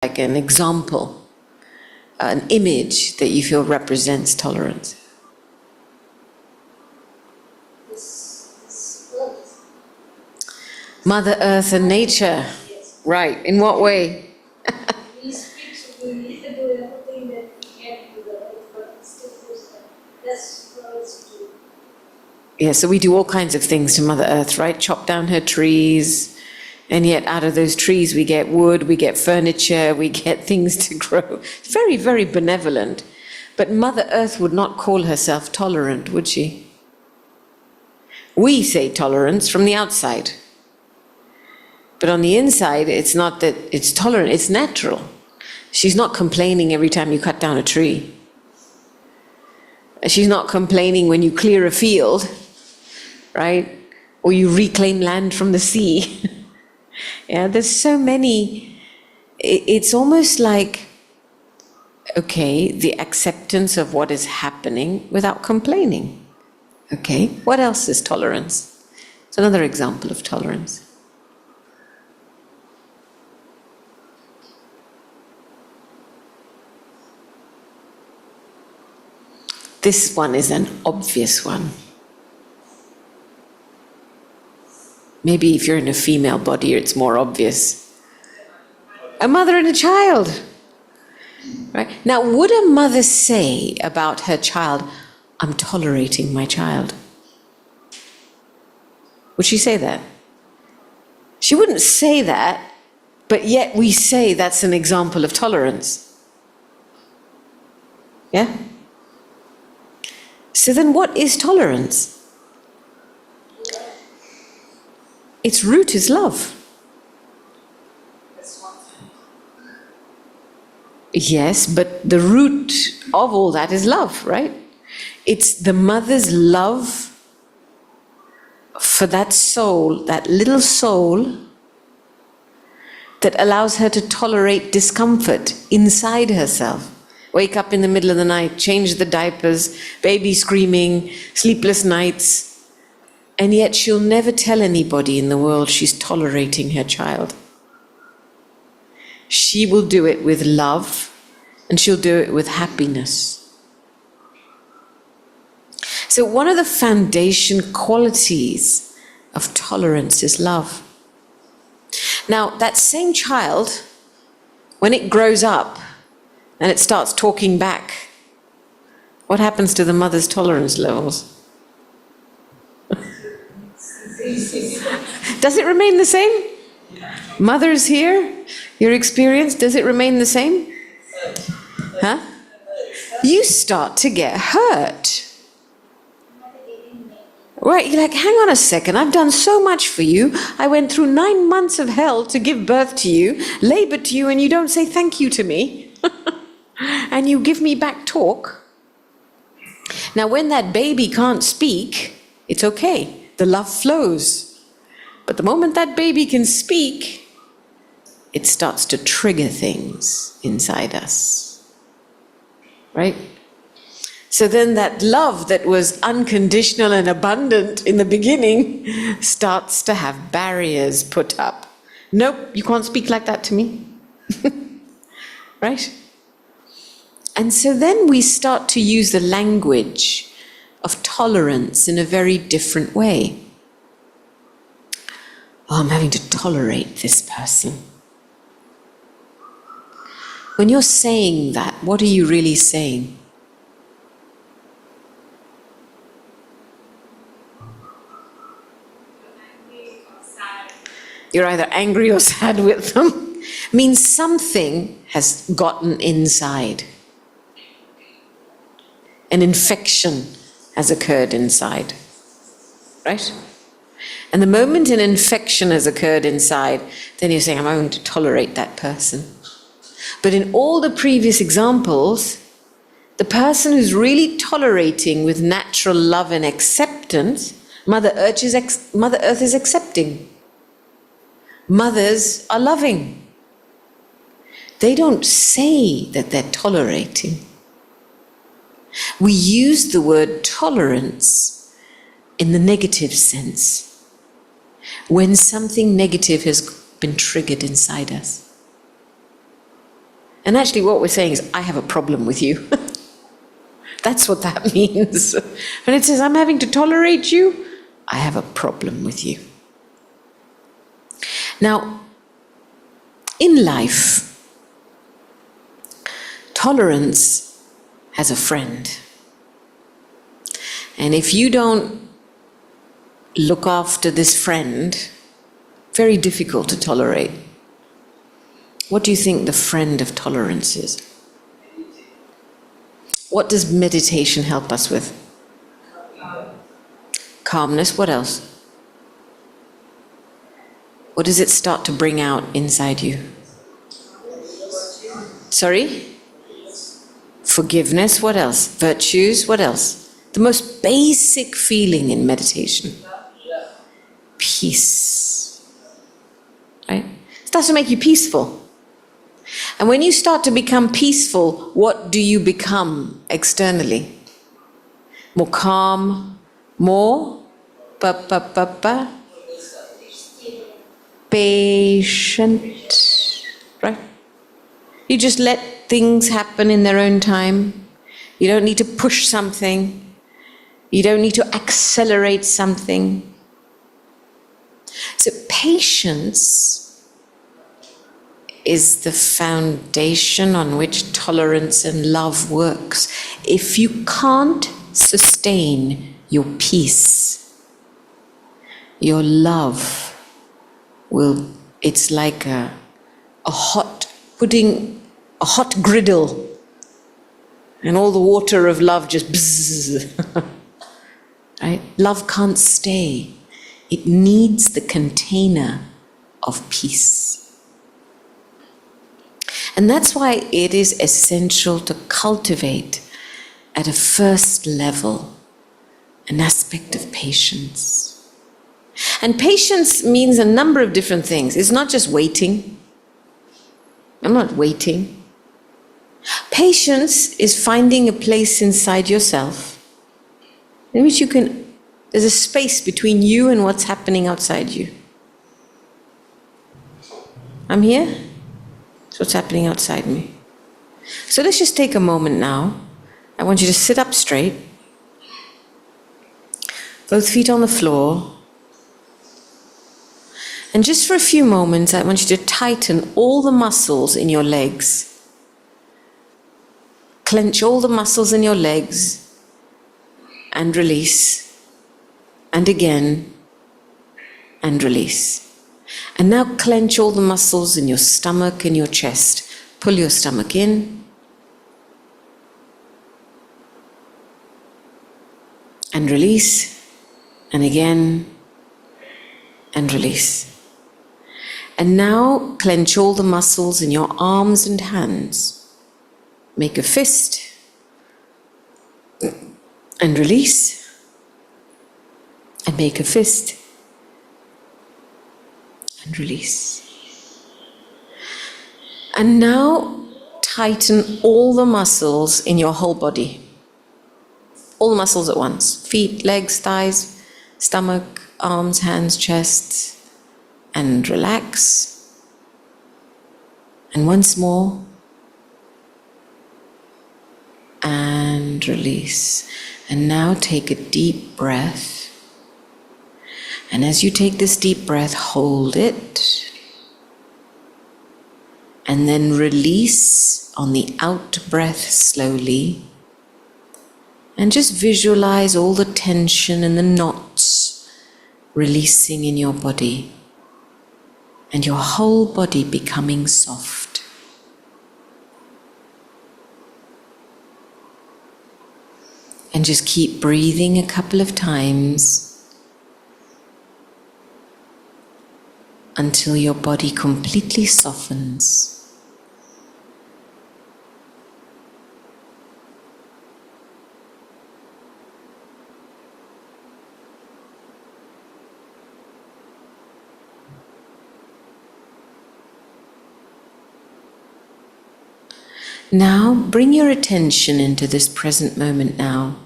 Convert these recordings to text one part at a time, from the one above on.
like an example, an image that you feel represents tolerance? This earth. Mother Earth and nature. Yes. Right. In what way? We speak, so we do everything that we can to the earth, but it still feels like that's for us to do. Yeah, so we do all kinds of things to Mother Earth, right? Chop down her trees, and yet out of those trees we get wood, we get furniture, we get things to grow. It's very, very benevolent. But Mother Earth would not call herself tolerant, would she? We say tolerance from the outside. But on the inside, it's not that it's tolerant, it's natural. She's not complaining every time you cut down a tree. She's not complaining when you clear a field, right? Or you reclaim land from the sea. Yeah, there's so many. It's almost like, okay, the acceptance of what is happening without complaining. Okay, what else is tolerance? It's another example of tolerance. This one is an obvious one. Maybe if you're in a female body, it's more obvious. A mother and a child. Right? Now, would a mother say about her child, I'm tolerating my child? Would she say that? She wouldn't say that, but yet we say that's an example of tolerance. Yeah? So then what is tolerance? Its root is love. Yes, but the root of all that is love, right? It's the mother's love for that soul, that little soul, that allows her to tolerate discomfort inside herself. Wake up in the middle of the night, change the diapers, baby screaming, sleepless nights. And yet she'll never tell anybody in the world she's tolerating her child. She will do it with love, and she'll do it with happiness. So one of the foundation qualities of tolerance is love. Now, that same child, when it grows up and it starts talking back, what happens to the mother's tolerance levels? Does it remain the same? Mothers here, your experience, does it remain the same? Huh? You start to get hurt. Right, you're like, hang on a second, I've done so much for you. I went through 9 months of hell to give birth to you, labored to you, and you don't say thank you to me. And you give me back talk. Now, when that baby can't speak, it's okay. The love flows. But the moment that baby can speak, it starts to trigger things inside us. Right? So then that love that was unconditional and abundant in the beginning starts to have barriers put up. Nope, you can't speak like that to me. Right? And so then we start to use the language of tolerance in a very different way. Oh, I'm having to tolerate this person. When you're saying that, what are you really saying? You're either angry or sad with them. Means something has gotten inside. An infection has occurred inside. Right? And the moment an infection has occurred inside, then you're saying, I'm going to tolerate that person. But in all the previous examples, the person who's really tolerating with natural love and acceptance, Mother Earth is accepting. Mothers are loving. They don't say that they're tolerating. We use the word tolerance in the negative sense, when something negative has been triggered inside us. And actually what we're saying is, I have a problem with you. That's what that means. When it says, I'm having to tolerate you, I have a problem with you. Now, in life, tolerance has a friend. And if you don't look after this friend, very difficult to tolerate. What do you think the friend of tolerance is? What does meditation help us with? Calmness. What else? What does it start to bring out inside you? Sorry? Forgiveness. What else? Virtues. What else? The most basic feeling in meditation. Peace. Right? It starts to make you peaceful. And when you start to become peaceful, what do you become externally? More calm, more patient, right? You just let things happen in their own time. You don't need to push something. You don't need to accelerate something. So patience is the foundation on which tolerance and love works. If you can't sustain your peace, your love will, it's like putting a hot griddle and all the water of love just bzzz. Right? Love can't stay. It needs the container of peace. And that's why it is essential to cultivate at a first level an aspect of patience. And patience means a number of different things. It's not just waiting. I'm not waiting. Patience is finding a place inside yourself in which there's a space between you and what's happening outside you. I'm here. What's happening outside me. So let's just take a moment now. I want you to sit up straight, both feet on the floor, and just for a few moments I want you to tighten all the muscles in your legs. Clench all the muscles in your legs and release, and again and release. And now clench all the muscles in your stomach and your chest. Pull your stomach in. And release. And again. And release. And now clench all the muscles in your arms and hands. Make a fist. And release. And make a fist. And release. And now tighten all the muscles in your whole body. All the muscles at once. Feet, legs, thighs, stomach, arms, hands, chest. And relax. And once more. And release. And now take a deep breath. And as you take this deep breath, hold it. And then release on the out breath slowly. And just visualize all the tension and the knots releasing in your body. And your whole body becoming soft. And just keep breathing a couple of times. Until your body completely softens. Now bring your attention into this present moment now.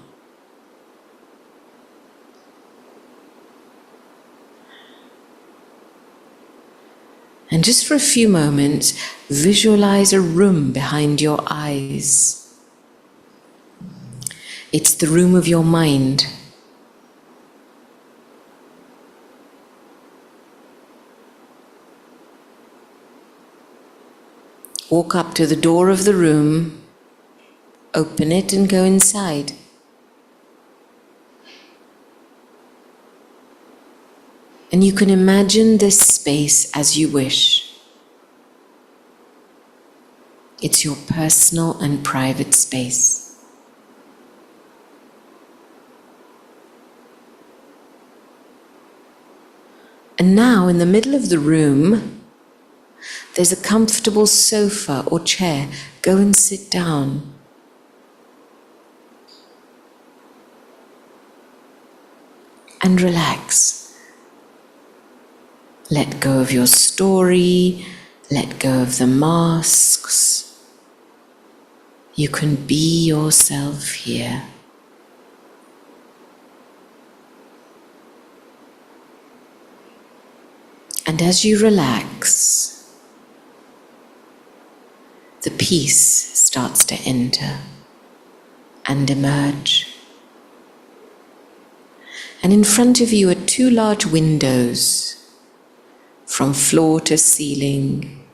And just for a few moments, visualize a room behind your eyes. It's the room of your mind. Walk up to the door of the room, open it and go inside. And you can imagine this space as you wish. It's your personal and private space. And now, in the middle of the room, there's a comfortable sofa or chair. Go and sit down. And relax. Let go of your story, let go of the masks. You can be yourself here. And as you relax, the peace starts to enter and emerge. And in front of you are two large windows, from floor to ceiling.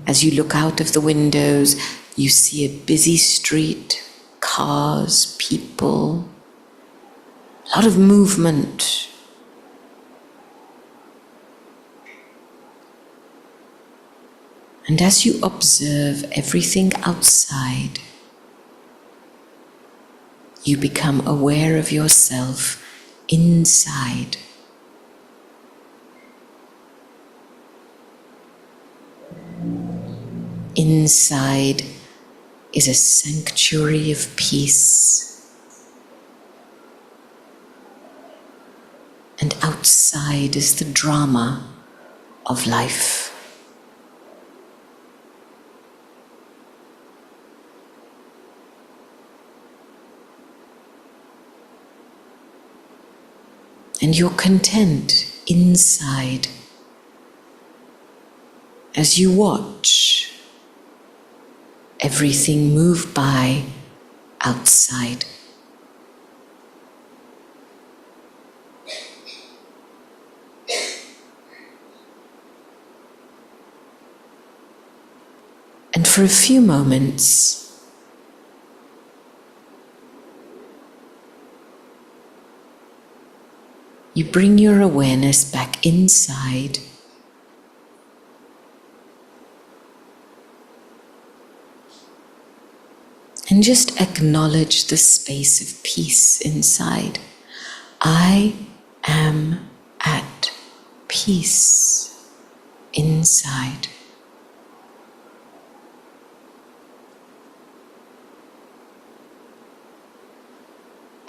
As you look out of the windows, you see a busy street, cars, people, a lot of movement. And as you observe everything outside, you become aware of yourself inside. Inside is a sanctuary of peace, and outside is the drama of life. And you're content inside as you watch everything move by outside. And for a few moments, you bring your awareness back inside. And just acknowledge the space of peace inside. I am at peace inside.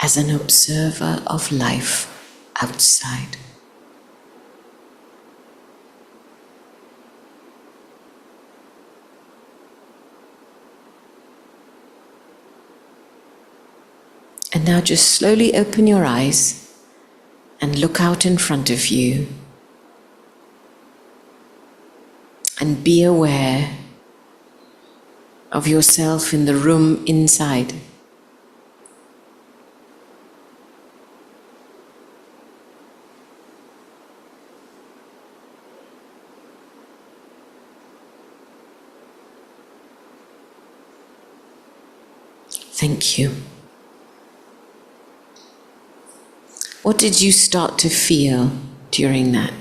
As an observer of life outside. And now just slowly open your eyes and look out in front of you and be aware of yourself in the room inside. Thank you. What did you start to feel during that?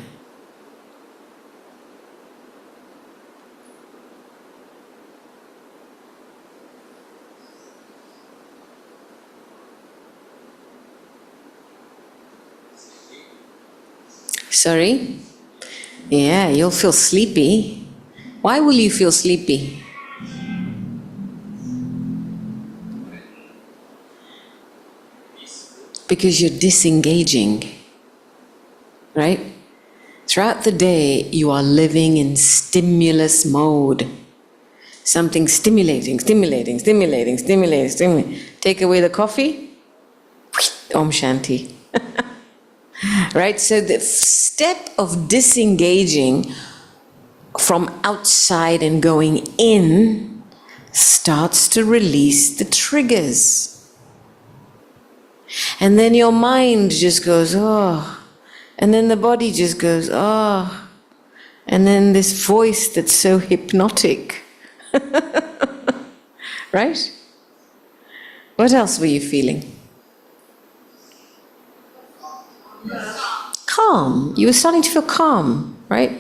Sorry? Yeah, you'll feel sleepy. Why will you feel sleepy? Because you're disengaging, right? Throughout the day, you are living in stimulus mode. Something stimulating. Take away the coffee, Om Shanti. Right? So the step of disengaging from outside and going in starts to release the triggers. And then your mind just goes, oh. And then the body just goes, oh. And then this voice that's so hypnotic. Right? What else were you feeling? Calm. You were starting to feel calm, right?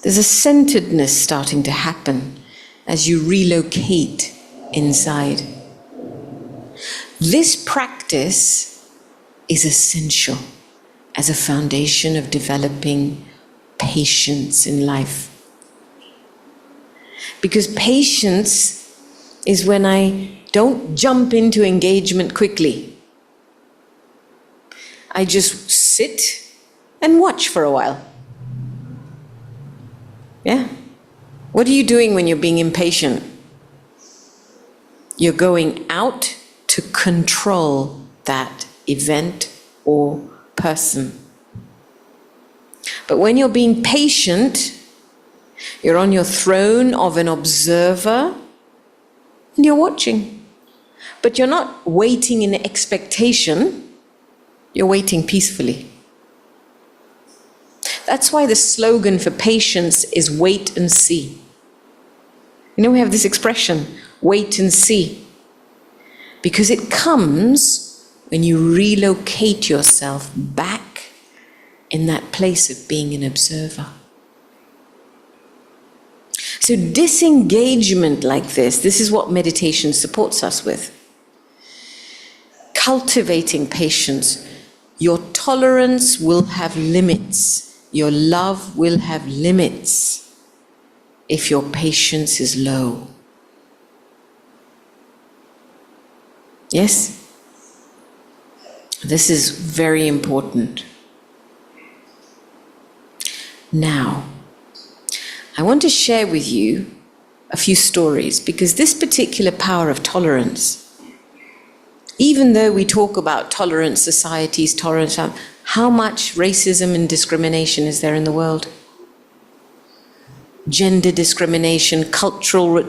There's a centeredness starting to happen as you relocate inside. This practice is essential as a foundation of developing patience in life. Because patience is when I don't jump into engagement quickly. I just sit and watch for a while. Yeah? What are you doing when you're being impatient? You're going out to control that event or person. But when you're being patient, you're on your throne of an observer and you're watching. But you're not waiting in expectation, you're waiting peacefully. That's why the slogan for patience is wait and see. You know, we have this expression, wait and see. Because it comes when you relocate yourself back in that place of being an observer. So disengagement like this is what meditation supports us with. Cultivating patience. Your tolerance will have limits. Your love will have limits if your patience is low. Yes? This is very important. Now, I want to share with you a few stories because this particular power of tolerance, even though we talk about tolerant societies, tolerance, how much racism and discrimination is there in the world? Gender discrimination, cultural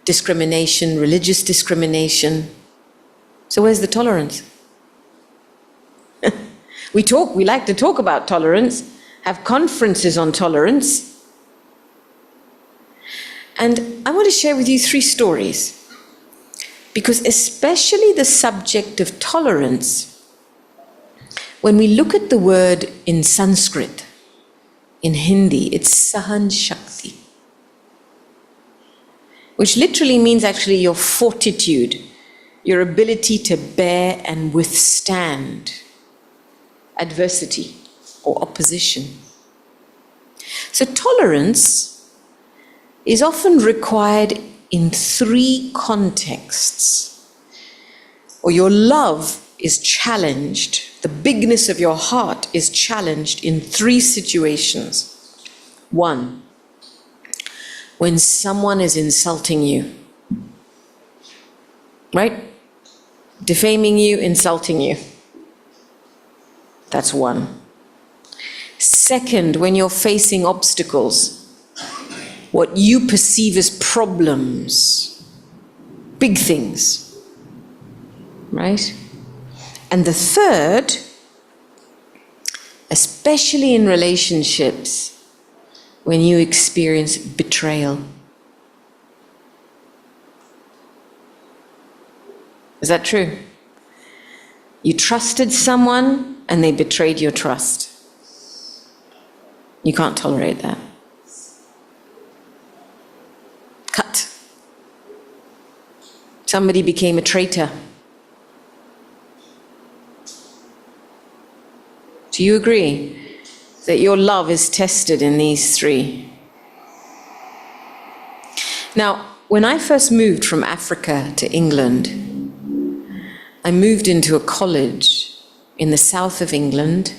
discrimination, religious discrimination. So where's the tolerance? We like to talk about tolerance, have conferences on tolerance. And I want to share with you 3 stories. Because especially the subject of tolerance, when we look at the word in Sanskrit, in Hindi, it's Sahan Shakti, which literally means actually your fortitude, your ability to bear and withstand adversity or opposition. So tolerance is often required in 3 contexts. Or your love is challenged, the bigness of your heart is challenged in 3 situations. 1, when someone is insulting you, right? Defaming you, insulting you. That's 1. 2, when you're facing obstacles, what you perceive as problems, big things, right? And the 3rd, especially in relationships, when you experience betrayal. Is that true? You trusted someone and they betrayed your trust. You can't tolerate that. Cut. Somebody became a traitor. Do you agree that your love is tested in these 3? Now, when I first moved from Africa to England, I moved into a college in the south of England,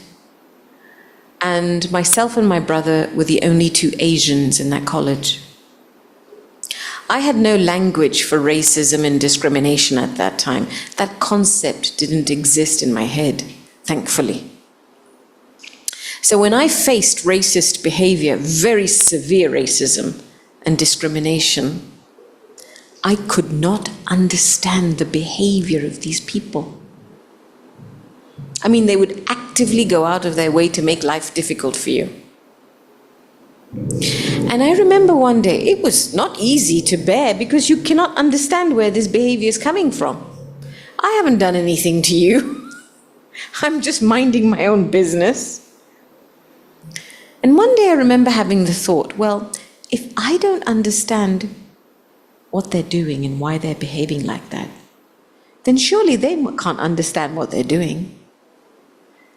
and myself and my brother were the only 2 Asians in that college. I had no language for racism and discrimination at that time. That concept didn't exist in my head, thankfully. So when I faced racist behavior, very severe racism and discrimination, I could not understand the behavior of these people. I mean, they would actively go out of their way to make life difficult for you. And I remember one day, it was not easy to bear because you cannot understand where this behavior is coming from. I haven't done anything to you. I'm just minding my own business. And one day I remember having the thought, well, if I don't understand what they're doing and why they're behaving like that, then surely they can't understand what they're doing.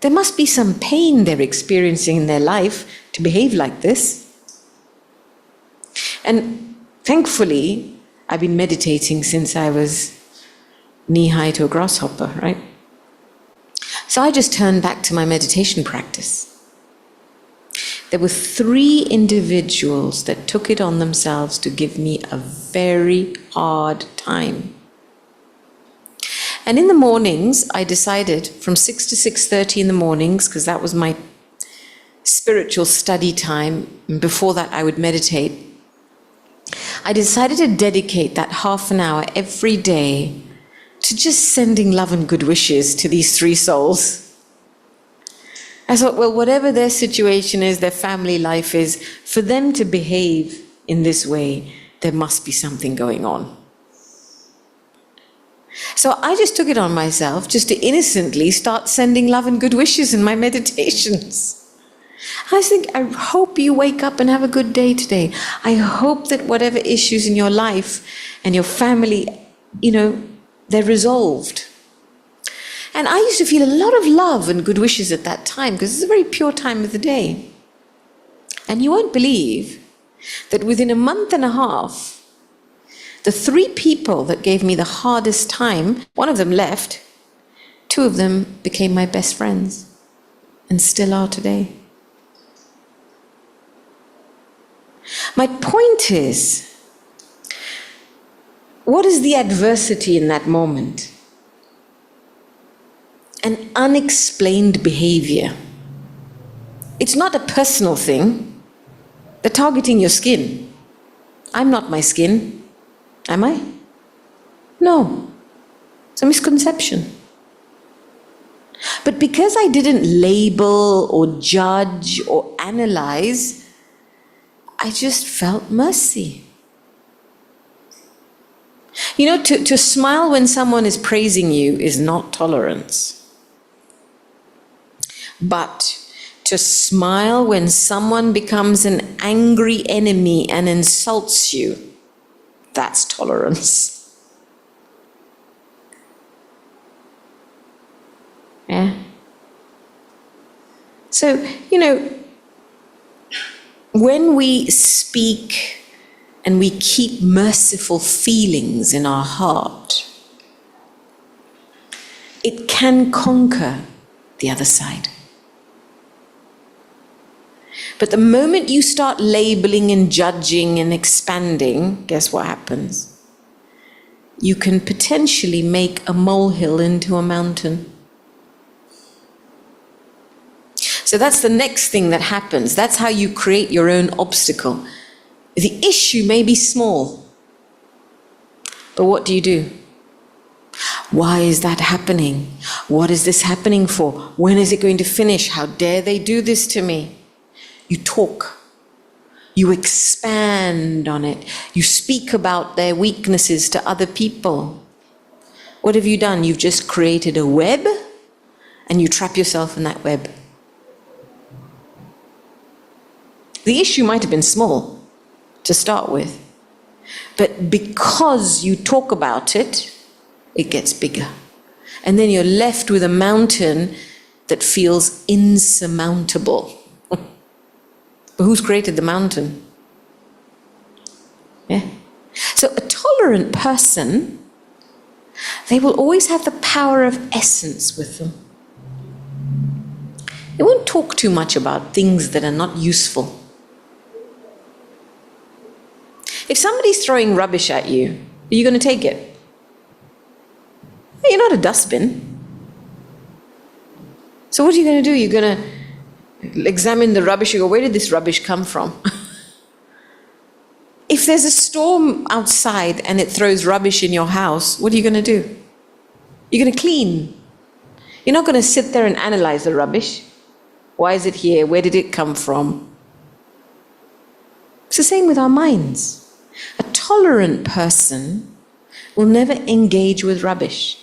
There must be some pain they're experiencing in their life to behave like this. And thankfully, I've been meditating since I was knee-high to a grasshopper, right? So I just turned back to my meditation practice. There were 3 individuals that took it on themselves to give me a very hard time. And in the mornings, I decided from 6 to 6:30 in the mornings, because that was my spiritual study time, and before that I would meditate, I decided to dedicate that half an hour every day to just sending love and good wishes to these 3 souls. I thought, well, whatever their situation is, their family life is, for them to behave in this way, there must be something going on. So I just took it on myself just to innocently start sending love and good wishes in my meditations. I think, I hope you wake up and have a good day today. I hope that whatever issues in your life and your family, they're resolved. And I used to feel a lot of love and good wishes at that time because it's a very pure time of the day. And you won't believe that within a month and a half, the 3 people that gave me the hardest time, one of them left, 2 of them became my best friends and still are today. My point is, what is the adversity in that moment? An unexplained behavior. It's not a personal thing. They're targeting your skin. I'm not my skin, am I? No. It's a misconception. But because I didn't label or judge or analyze, I just felt mercy. To smile when someone is praising you is not tolerance. But to smile when someone becomes an angry enemy and insults you, that's tolerance. Yeah? So, when we speak and we keep merciful feelings in our heart, it can conquer the other side. But the moment you start labeling and judging and expanding, guess what happens? You can potentially make a molehill into a mountain. So that's the next thing that happens. That's how you create your own obstacle. The issue may be small, but what do? Why is that happening? What is this happening for? When is it going to finish? How dare they do this to me? You talk. You expand on it. You speak about their weaknesses to other people. What have you done? You've just created a web and you trap yourself in that web. The issue might have been small to start with, but because you talk about it, it gets bigger. And then you're left with a mountain that feels insurmountable. But who's created the mountain? Yeah. So a tolerant person, they will always have the power of essence with them. They won't talk too much about things that are not useful. If somebody's throwing rubbish at you, are you going to take it? You're not a dustbin. So what are you going to do? You're going to examine the rubbish, you go, where did this rubbish come from? If there's a storm outside and it throws rubbish in your house, what are you going to do? You're going to clean. You're not going to sit there and analyze the rubbish. Why is it here? Where did it come from? It's the same with our minds. A tolerant person will never engage with rubbish.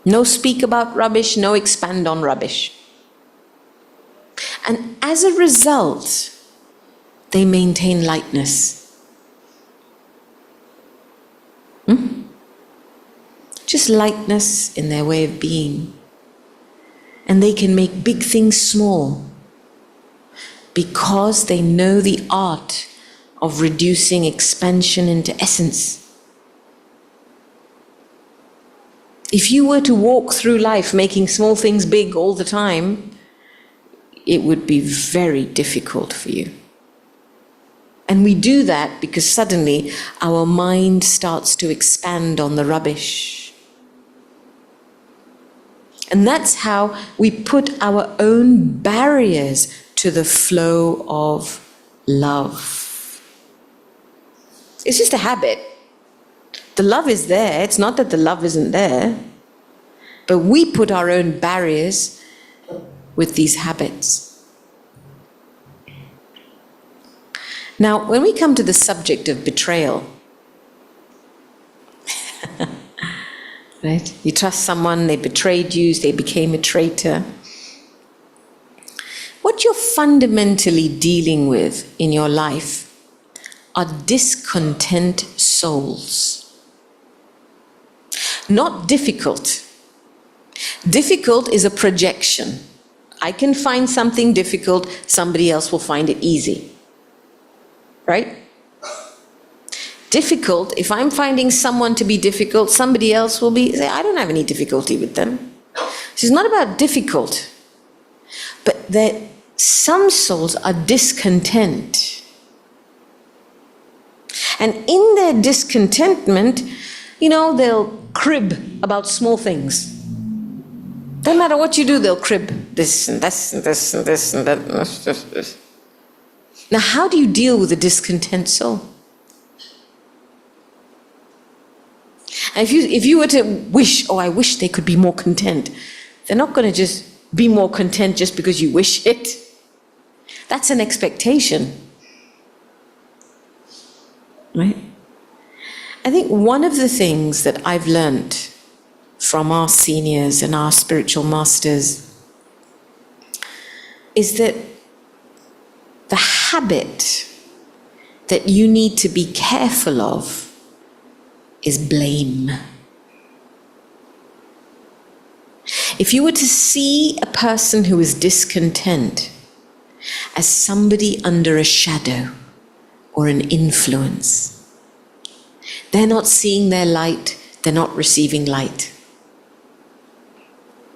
No speak about rubbish, no expand on rubbish. And as a result, they maintain lightness. Just lightness in their way of being. And they can make big things small because they know the art of reducing expansion into essence. If you were to walk through life making small things big all the time, it would be very difficult for you. And we do that because suddenly our mind starts to expand on the rubbish. And that's how we put our own barriers to the flow of love. It's just a habit. The love is there. It's not that the love isn't there. But we put our own barriers with these habits. Now, when we come to the subject of betrayal, right? You trust someone, they betrayed you, they became a traitor. What you're fundamentally dealing with in your life are discontent souls. Not difficult. Difficult is a projection. I can find something difficult, somebody else will find it easy. Right? Difficult, if I'm finding someone to be difficult, somebody else will say, I don't have any difficulty with them. So it's not about difficult, but that some souls are discontent. And in their discontentment, they'll crib about small things. No matter what you do, they'll crib this and this and this and this and that. And this. Now, how do you deal with a discontent soul? And if you were to wish, I wish they could be more content, they're not going to just be more content just because you wish it. That's an expectation. Right? I think one of the things that I've learned from our seniors and our spiritual masters is that the habit that you need to be careful of is blame. If you were to see a person who is discontent as somebody under a shadow or an influence, they're not seeing their light, they're not receiving light.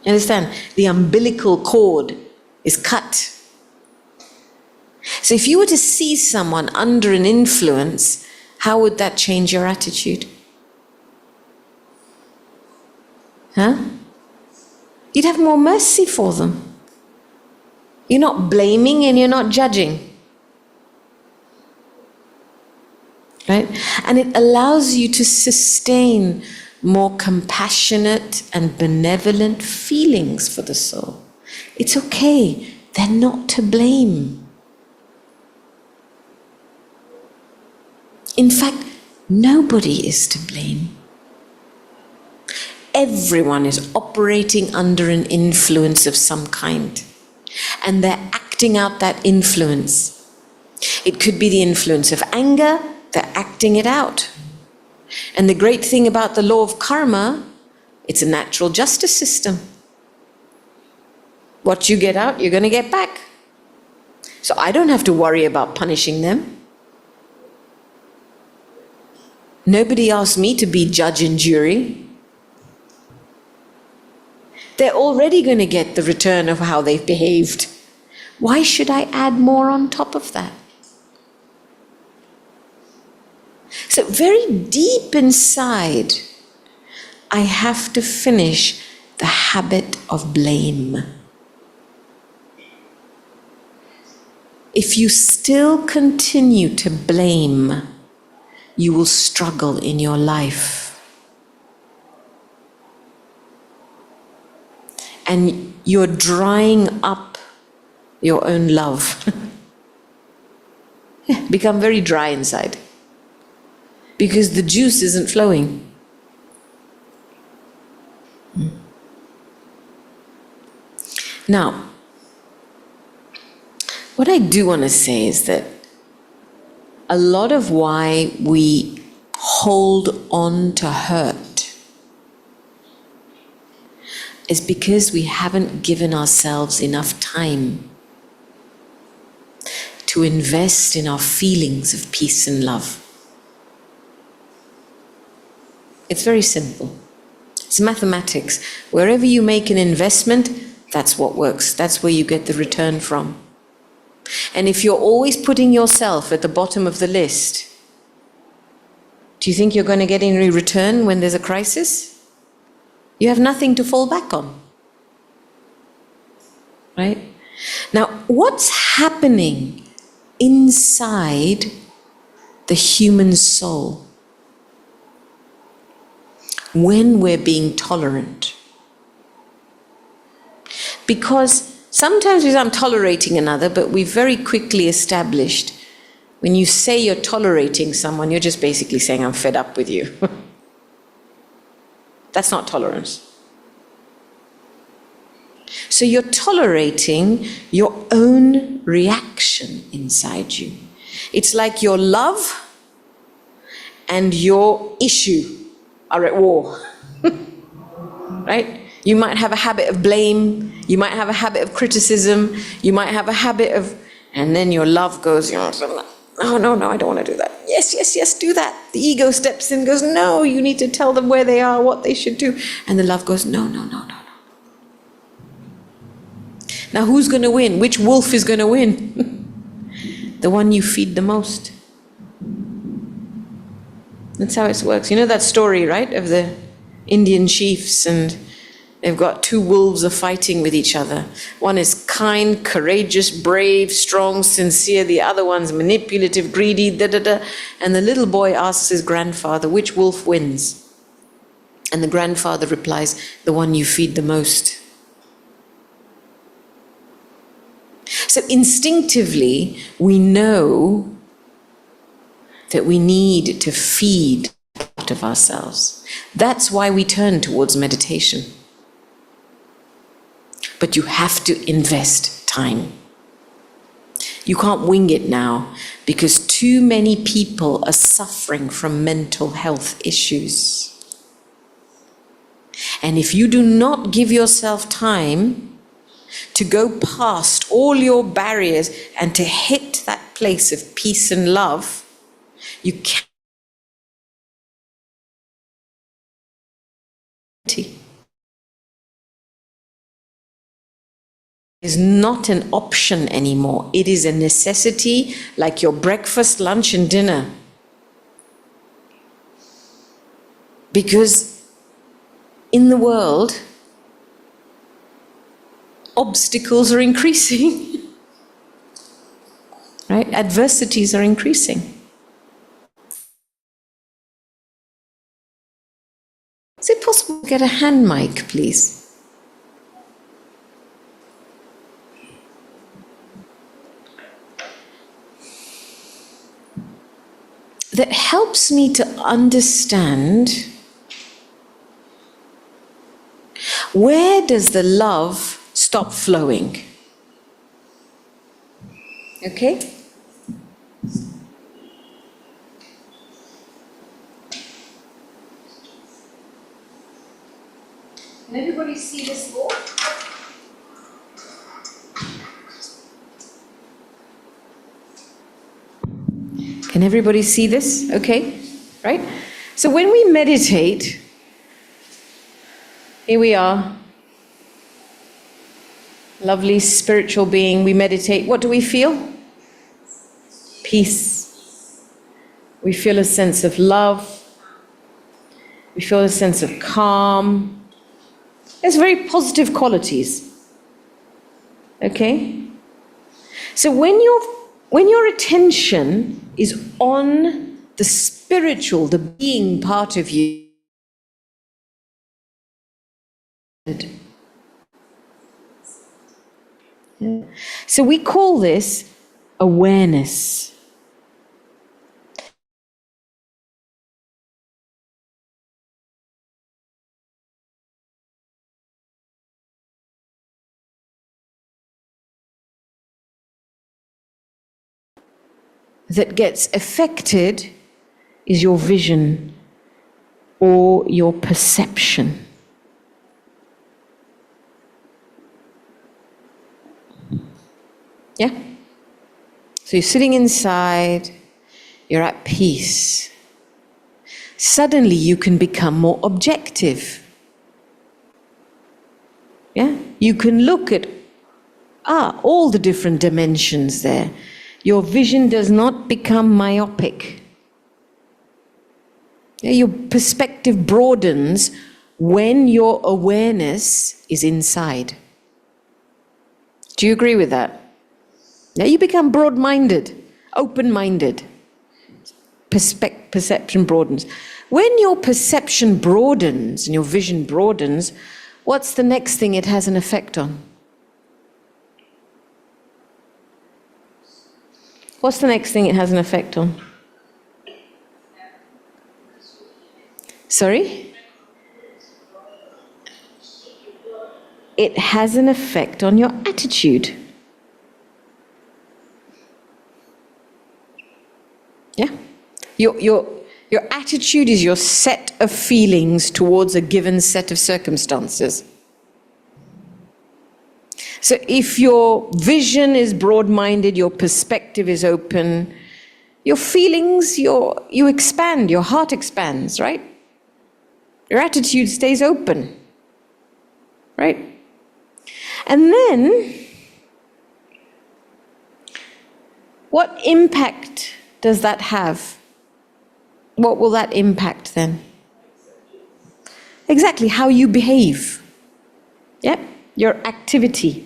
You understand? The umbilical cord is cut. So if you were to see someone under an influence, how would that change your attitude? You'd have more mercy for them. You're not blaming and you're not judging. Right? And it allows you to sustain more compassionate and benevolent feelings for the soul. It's okay. They're not to blame. In fact, nobody is to blame. Everyone is operating under an influence of some kind. And they're acting out that influence. It could be the influence of anger, they're acting it out. And the great thing about the law of karma, it's a natural justice system. What you get out, you're going to get back. So I don't have to worry about punishing them. Nobody asked me to be judge and jury. They're already going to get the return of how they've behaved. Why should I add more on top of that? So very deep inside, I have to finish the habit of blame. If you still continue to blame, you will struggle in your life. And you're drying up your own love. Become very dry inside. Because the juice isn't flowing. Now, what I do want to say is that a lot of why we hold on to hurt is because we haven't given ourselves enough time to invest in our feelings of peace and love. It's very simple. It's mathematics. Wherever you make an investment, that's what works. That's where you get the return from. And if you're always putting yourself at the bottom of the list, do you think you're going to get any return when there's a crisis? You have nothing to fall back on. Right? Now, what's happening inside the human soul when we're being tolerant? Because sometimes we say, I'm tolerating another, but we've very quickly established when you say you're tolerating someone, you're just basically saying, I'm fed up with you. That's not tolerance. So you're tolerating your own reaction inside you. It's like your love and your issue are at war. Right? You might have a habit of blame, you might have a habit of criticism, you might have a habit of, and then your love goes, no, I don't want to do that. Yes, do that. The ego steps in and goes, no, you need to tell them where they are, what they should do. And the love goes, no. Now who's going to win? Which wolf is going to win? The one you feed the most. That's how it works. You know that story, right, of the Indian chiefs, and they've got two wolves are fighting with each other. One is kind, courageous, brave, strong, sincere. The other one's manipulative, greedy, And the little boy asks his grandfather, which wolf wins? And the grandfather replies, the one you feed the most. So instinctively, we know that we need to feed part of ourselves. That's why we turn towards meditation. But you have to invest time. You can't wing it now because too many people are suffering from mental health issues. And if you do not give yourself time to go past all your barriers and to hit that place of peace and love, you can't. Is not an option anymore. It is a necessity, like your breakfast, lunch, and dinner. Because in the world, obstacles are increasing. Right? Adversities are increasing. Is it possible to get a hand mic, please? That helps me to understand where does the love stop flowing? Okay? Can everybody see this board? Can everybody see this? Okay, right? So when we meditate, here we are, lovely spiritual being, we meditate. What do we feel? Peace. We feel a sense of love. We feel a sense of calm. There's very positive qualities. Okay? So when your attention is on the spiritual, the being part of you, so we call this awareness. That gets affected is your vision or your perception. Yeah? So you're sitting inside, you're at peace. Suddenly you can become more objective. Yeah? You can look at all the different dimensions there. Your vision does not become myopic. Yeah, your perspective broadens when your awareness is inside. Do you agree with that? Yeah, you become broad-minded, open-minded. Perception broadens. When your perception broadens and your vision broadens, what's the next thing it has an effect on? What's the next thing it has an effect on? Sorry? It has an effect on your attitude. Yeah? Your attitude is your set of feelings towards a given set of circumstances. So if your vision is broad-minded, your perspective is open, your feelings, you expand, your heart expands, right? Your attitude stays open, right? And then, what impact does that have? What will that impact then? Exactly, how you behave. Yep, your activity.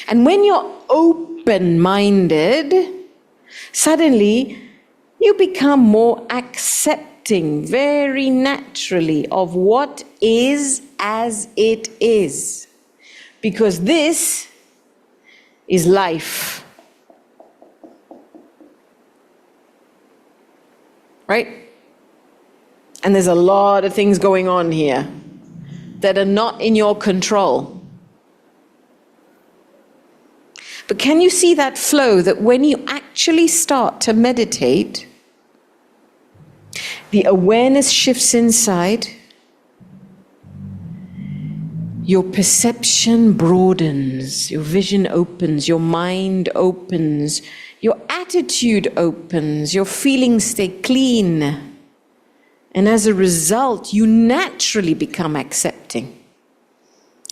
And when you're open-minded, suddenly you become more accepting, very naturally, of what is as it is. Because this is life. Right? And there's a lot of things going on here that are not in your control. But can you see that flow, that when you actually start to meditate, the awareness shifts inside, your perception broadens, your vision opens, your mind opens, your attitude opens, your feelings stay clean. And as a result, you naturally become accepting.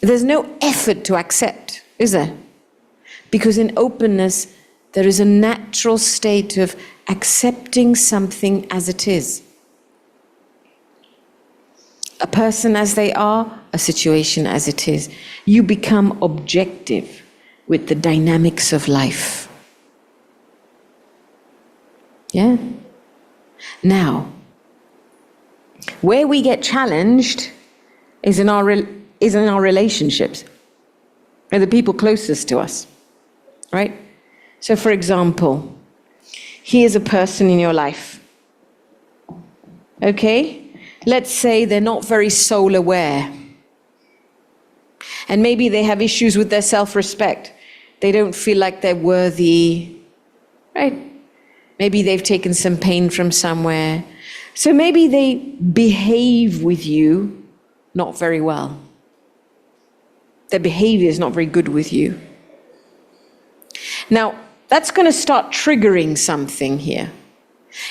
There's no effort to accept, is there? Because in openness, there is a natural state of accepting something as it is. A person as they are, a situation as it is. You become objective with the dynamics of life. Yeah? Now, where we get challenged is in our relationships, and the people closest to us. Right? So for example, here's a person in your life. Okay? Let's say they're not very soul aware. And maybe they have issues with their self-respect. They don't feel like they're worthy. Right? Maybe they've taken some pain from somewhere. So maybe they behave with you not very well. Their behavior is not very good with you. Now, that's going to start triggering something here.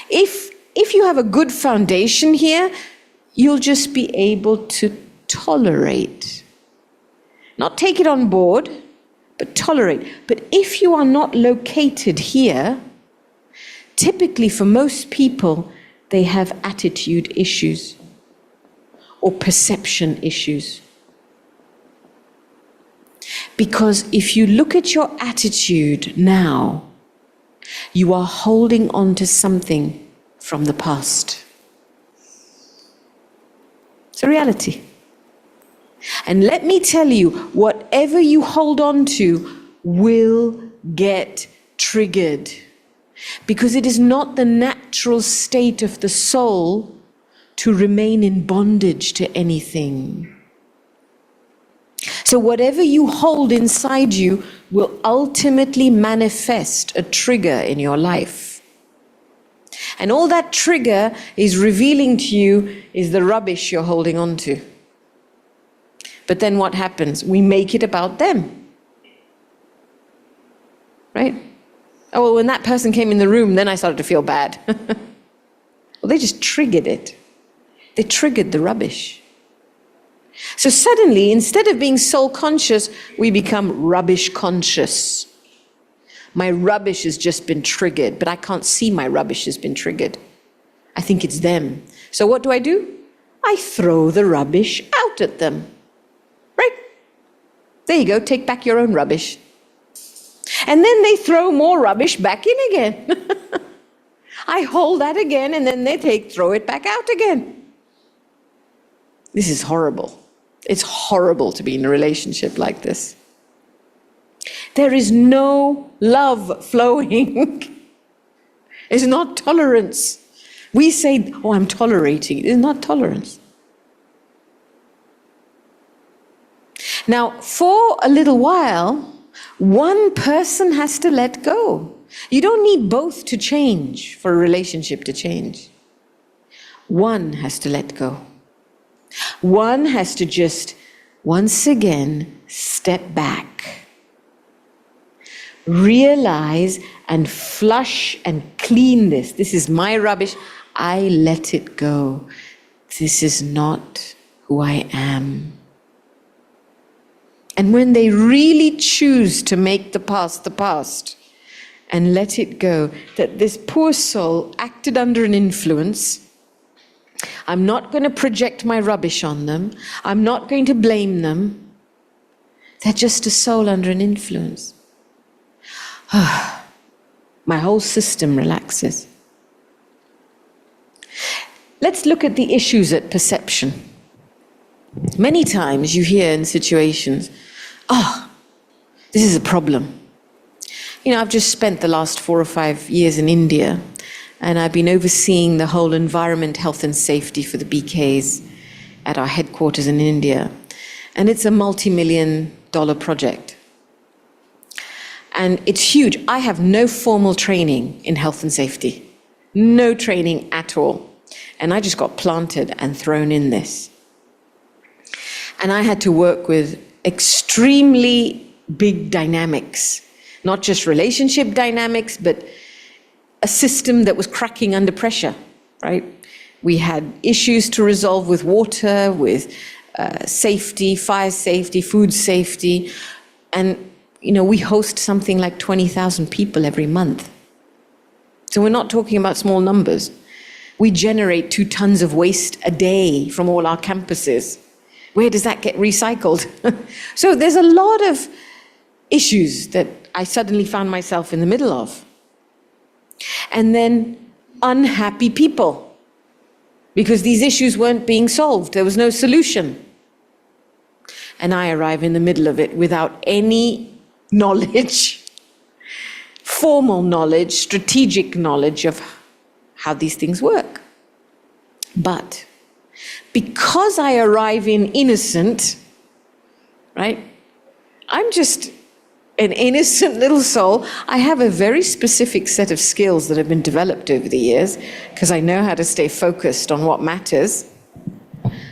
If you have a good foundation here, you'll just be able to tolerate. Not take it on board, but tolerate. But if you are not located here, typically for most people, they have attitude issues. or perception issues. Because if you look at your attitude now, you are holding on to something from the past. It's a reality. And let me tell you, whatever you hold on to will get triggered. Because it is not the natural state of the soul to remain in bondage to anything. So whatever you hold inside you will ultimately manifest a trigger in your life. And all that trigger is revealing to you is the rubbish you're holding on to. But then what happens? We make it about them. Right? Oh, well, when that person came in the room, then I started to feel bad. Well, they just triggered it. They triggered the rubbish. So suddenly, instead of being soul conscious, we become rubbish conscious. My rubbish has just been triggered, but I can't see my rubbish has been triggered. I think it's them. So what do? I throw the rubbish out at them. Right? There you go, take back your own rubbish. And then they throw more rubbish back in again. I hold that again, and then they throw it back out again. This is horrible. It's horrible to be in a relationship like this. There is no love flowing. It's not tolerance. We say, oh, I'm tolerating. It's not tolerance. Now, for a little while, one person has to let go. You don't need both to change for a relationship to change. One has to let go. One has to just, once again, step back. Realize and flush and clean this. This is my rubbish. I let it go. This is not who I am. And when they really choose to make the past and let it go, that this poor soul acted under an influence, I'm not going to project my rubbish on them. I'm not going to blame them. They're just a soul under an influence. My whole system relaxes. Let's look at the issues at perception. Many times you hear in situations, oh, this is a problem. You know, I've just spent the last 4 or 5 years in India, and I've been overseeing the whole environment, health and safety for the BKs at our headquarters in India. And it's a multi-million-dollar project. And it's huge. I have no formal training in health and safety. No training at all. And I just got planted and thrown in this. And I had to work with extremely big dynamics. Not just relationship dynamics, but a system that was cracking under pressure, right? We had issues to resolve with water, with safety, fire safety, food safety. And, you know, we host something like 20,000 people every month. So we're not talking about small numbers. We generate 2 tons of waste a day from all our campuses. Where does that get recycled? So there's a lot of issues that I suddenly found myself in the middle of. And then unhappy people, because these issues weren't being solved. There was no solution. And I arrive in the middle of it without any knowledge, formal knowledge, strategic knowledge of how these things work. But because I arrive in innocent, right? I'm just an innocent little soul. I have a very specific set of skills that have been developed over the years because I know how to stay focused on what matters.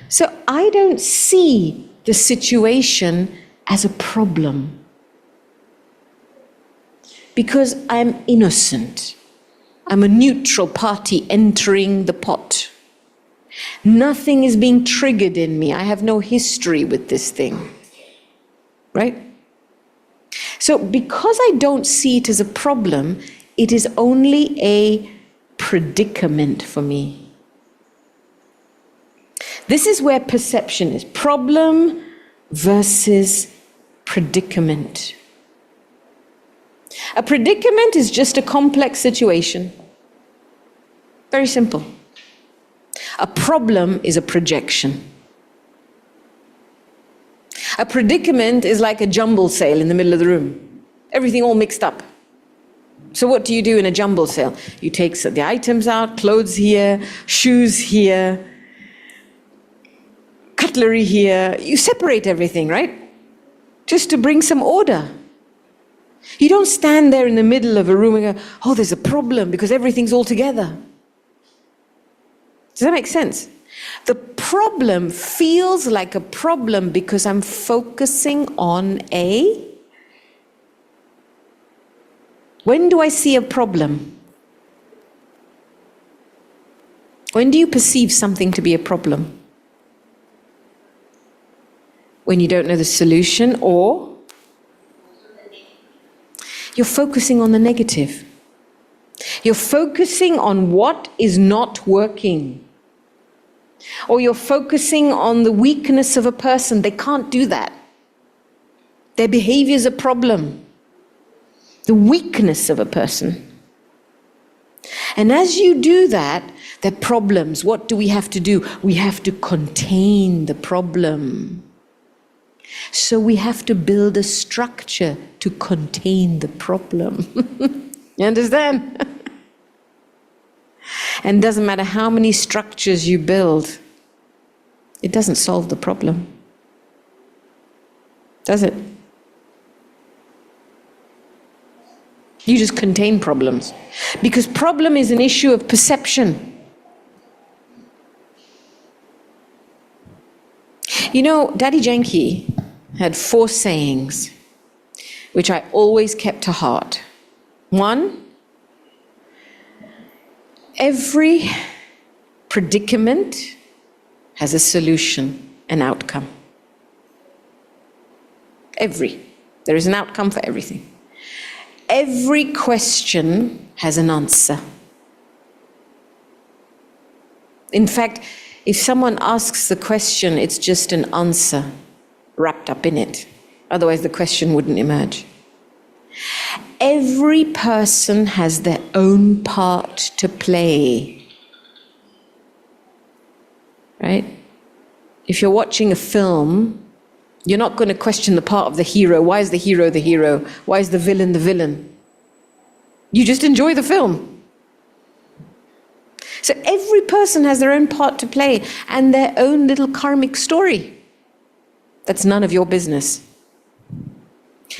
So I don't see the situation as a problem because I'm innocent. I'm a neutral party entering the pot. Nothing is being triggered in me. I have no history with this thing, right? So because I don't see it as a problem, it is only a predicament for me. This is where perception is. Problem versus predicament. A predicament is just a complex situation. Very simple. A problem is a projection. A predicament is like a jumble sale in the middle of the room. Everything all mixed up. So what do you do in a jumble sale? You take the items out, clothes here, shoes here, cutlery here. You separate everything, right? Just to bring some order. You don't stand there in the middle of a room and go, oh, there's a problem because everything's all together. Does that make sense? The problem feels like a problem because I'm focusing on a... When do I see a problem? When do you perceive something to be a problem? When you don't know the solution, or you're focusing on the negative. You're focusing on what is not working. Or you're focusing on the weakness of a person. They can't do that. Their behavior is a problem. The weakness of a person. And as you do that, there are problems. What do we have to do? We have to contain the problem. So we have to build a structure to contain the problem. You understand? And it doesn't matter how many structures you build, it doesn't solve the problem. Does it? You just contain problems. Because problem is an issue of perception. You know, Daddy Janki had 4 sayings, which I always kept to heart. 1, every predicament has a solution, an outcome. There is an outcome for everything. Every question has an answer. In fact, if someone asks the question, it's just an answer wrapped up in it. Otherwise, the question wouldn't emerge. Every person has their own part to play. Right? If you're watching a film, you're not going to question the part of the hero. Why is the hero the hero? Why is the villain the villain? You just enjoy the film. So every person has their own part to play and their own little karmic story. That's none of your business.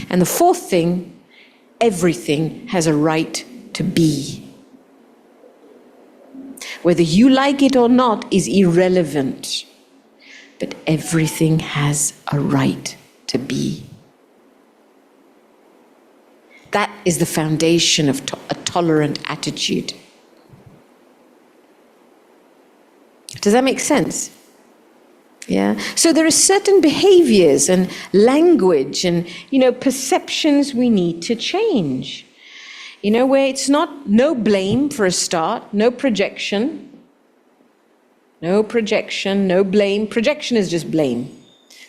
And the 4th thing, everything has a right to be. Whether you like it or not is irrelevant. But everything has a right to be. That is the foundation of a tolerant attitude. Does that make sense? Yeah. So there are certain behaviors and language and, perceptions we need to change. Where it's no blame for a start, no projection. No projection, no blame. Projection is just blame.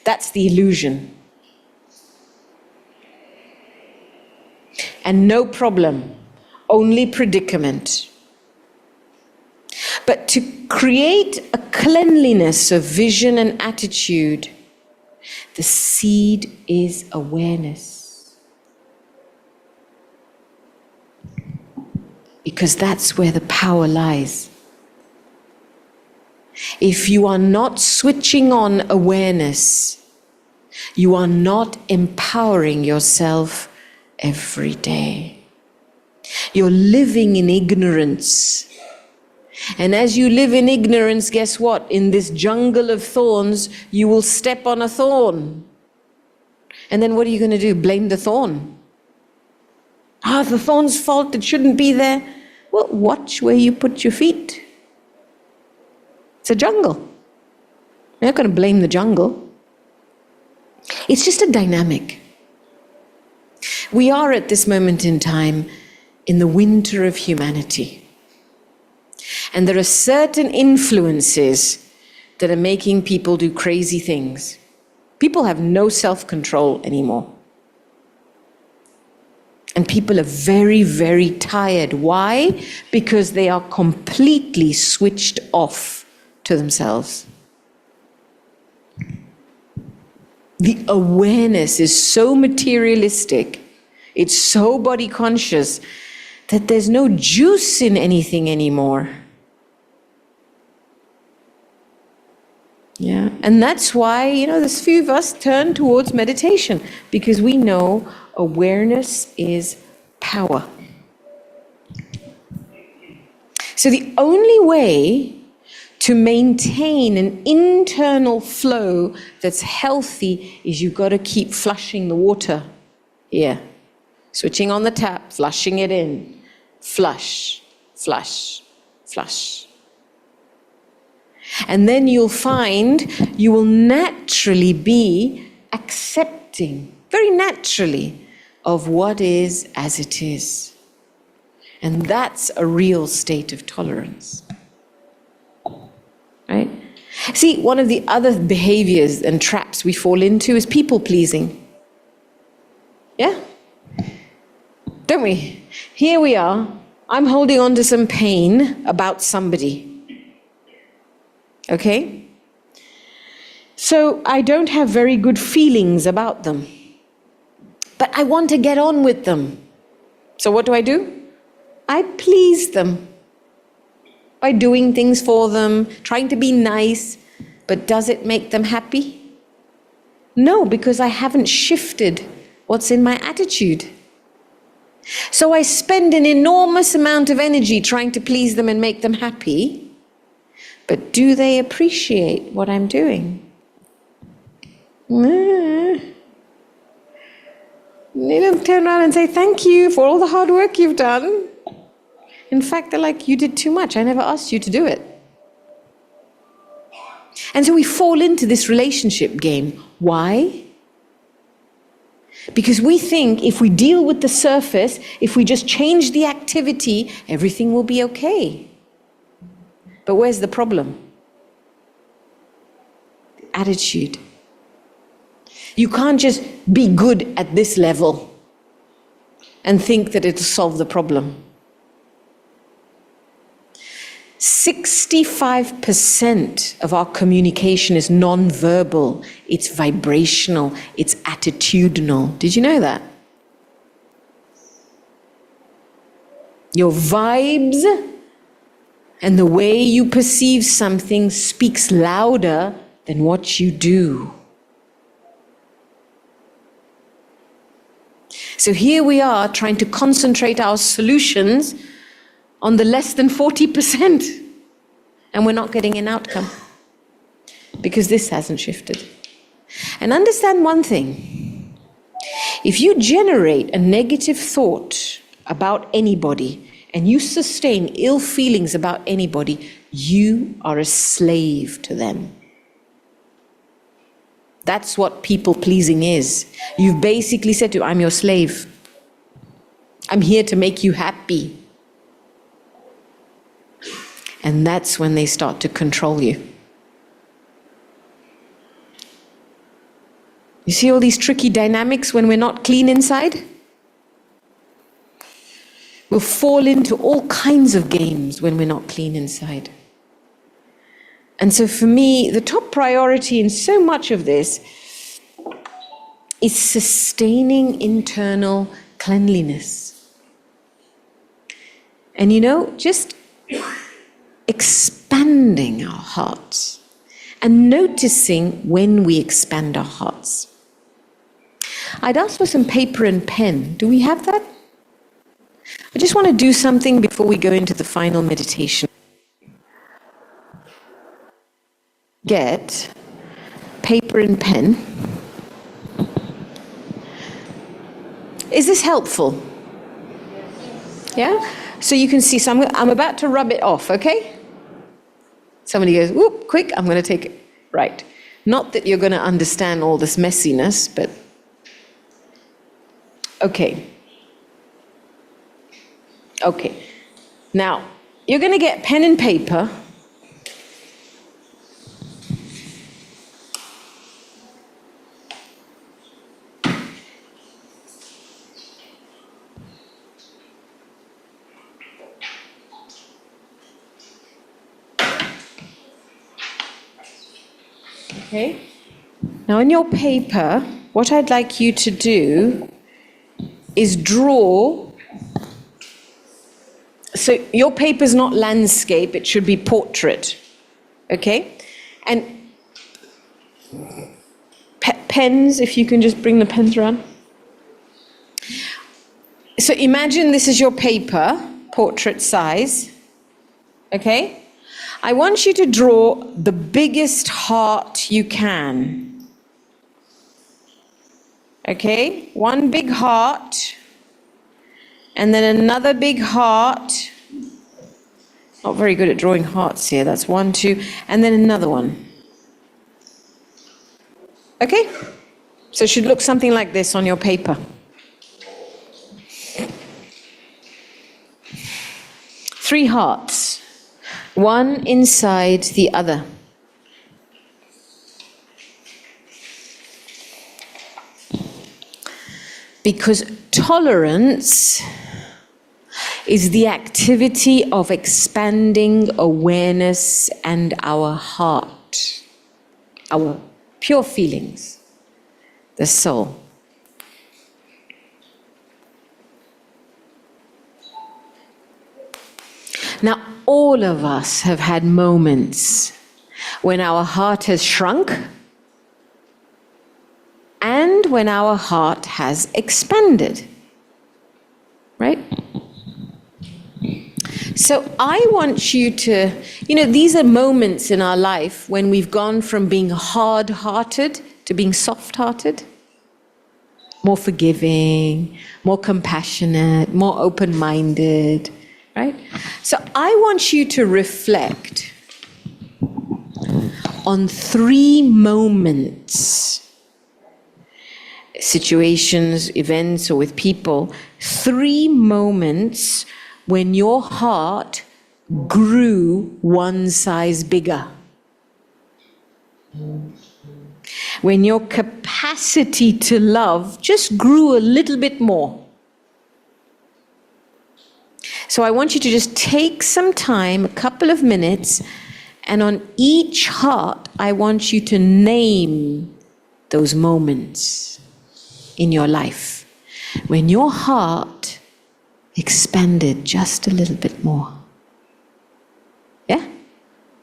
That's the illusion. And no problem, only predicament. But to create a cleanliness of vision and attitude, the seed is awareness. Because that's where the power lies. If you are not switching on awareness, you are not empowering yourself every day. You're living in ignorance. And as you live in ignorance, guess what? In this jungle of thorns, you will step on a thorn. And then what are you going to do? Blame the thorn? The thorn's fault, it shouldn't be there. Well, watch where you put your feet. It's a jungle. You're not going to blame the jungle. It's just a dynamic. We are at this moment in time in the winter of humanity. And there are certain influences that are making people do crazy things. People have no self-control anymore. And people are very, very tired. Why? Because they are completely switched off to themselves. The awareness is so materialistic, it's so body conscious, that there's no juice in anything anymore. Yeah, and that's why, there's few of us turn towards meditation, because we know awareness is power. So the only way to maintain an internal flow that's healthy is you've got to keep flushing the water here. Switching on the tap, flushing it in. Flush, flush, flush. And then you'll find you will naturally be accepting, very naturally, of what is as it is. And that's a real state of tolerance. Right? See, one of the other behaviors and traps we fall into is people pleasing. Yeah? Don't we? Here we are. I'm holding on to some pain about somebody. Okay? So I don't have very good feelings about them. But I want to get on with them. So what do? I please them by doing things for them, trying to be nice. But does it make them happy? No, because I haven't shifted what's in my attitude. So I spend an enormous amount of energy trying to please them and make them happy. But do they appreciate what I'm doing? They don't turn around and say, thank you for all the hard work you've done. In fact, they're like, you did too much. I never asked you to do it. And so we fall into this relationship game. Why? Because we think if we deal with the surface, if we just change the activity, everything will be okay. But where's the problem? The attitude. You can't just be good at this level and think that it'll solve the problem. 65% of our communication is non-verbal, it's vibrational, it's attitudinal. Did you know that? Your vibes and the way you perceive something speaks louder than what you do. So here we are trying to concentrate our solutions on the less than 40%. And we're not getting an outcome because this hasn't shifted. And understand one thing. If you generate a negative thought about anybody and you sustain ill feelings about anybody, you are a slave to them. That's what people pleasing is. You've basically said to, I'm your slave. I'm here to make you happy. And that's when they start to control you. You see all these tricky dynamics when we're not clean inside? We'll fall into all kinds of games when we're not clean inside. And so for me, the top priority in so much of this is sustaining internal cleanliness. And just expanding our hearts and noticing when we expand our hearts. I'd ask for some paper and pen. Do we have that? I just want to do something before we go into the final meditation. Get paper and pen. Is this helpful? Yeah? So you can see, so I'm about to rub it off, okay? Somebody goes, whoop, quick, I'm going to take it. Right. Not that you're going to understand all this messiness, but okay. Okay. Now, you're going to get pen and paper. Okay? Now on your paper, what I'd like you to do is draw. So your paper's not landscape, it should be portrait. Okay? And pens, if you can just bring the pens around. So imagine this is your paper, portrait size. Okay? I want you to draw the biggest heart you can. Okay? One big heart, and then another big heart. Not very good at drawing hearts here. That's 1, 2, and then another one. Okay? So it should look something like this on your paper. Three hearts, one inside the other. Because tolerance is the activity of expanding awareness and our heart, our pure feelings, the soul. Now, all of us have had moments when our heart has shrunk and when our heart has expanded, right? So I want you to, these are moments in our life when we've gone from being hard-hearted to being soft-hearted, more forgiving, more compassionate, more open-minded, right? So I want you to reflect on 3 moments, situations, events, or with people, 3 moments when your heart grew one size bigger. When your capacity to love just grew a little bit more. So I want you to just take some time, a couple of minutes, and on each heart, I want you to name those moments in your life when your heart expanded just a little bit more. Yeah?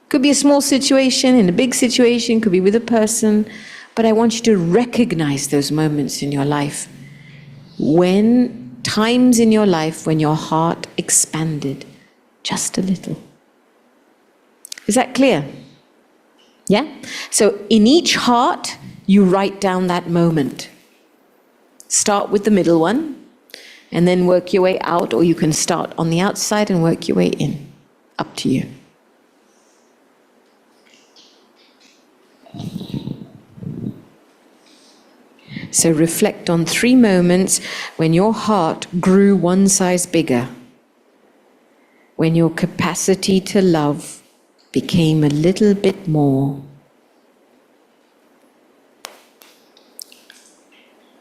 Could be a small situation, in a big situation, could be with a person, but I want you to recognize those moments in your life. Times in your life when your heart expanded just a little. Is that clear? Yeah? So in each heart, you write down that moment. Start with the middle one, and then work your way out, or you can start on the outside and work your way in. Up to you. So reflect on 3 moments when your heart grew one size bigger, when your capacity to love became a little bit more.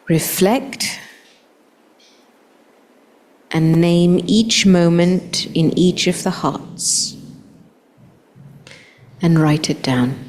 Reflect and name each moment in each of the hearts and write it down.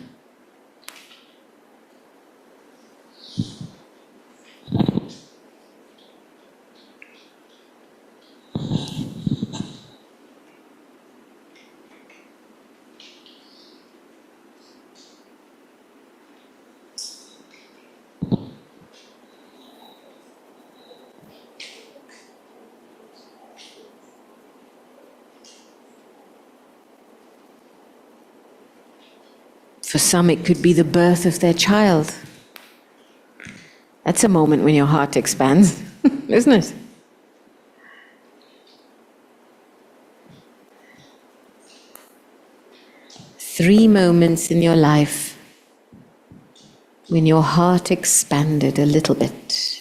For some, it could be the birth of their child. That's a moment when your heart expands, isn't it? Three moments in your life when your heart expanded a little bit.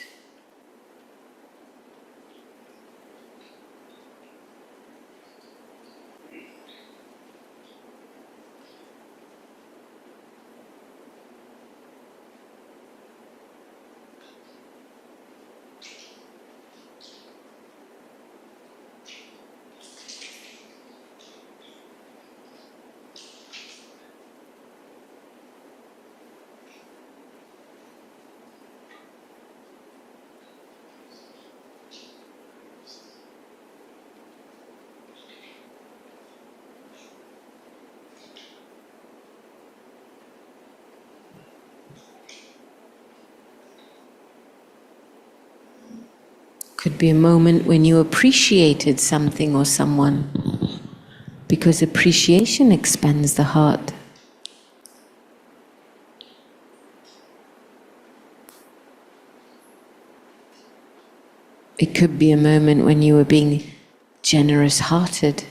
Could be a moment when you appreciated something or someone, because appreciation expands the heart. It could be a moment when you were being generous-hearted.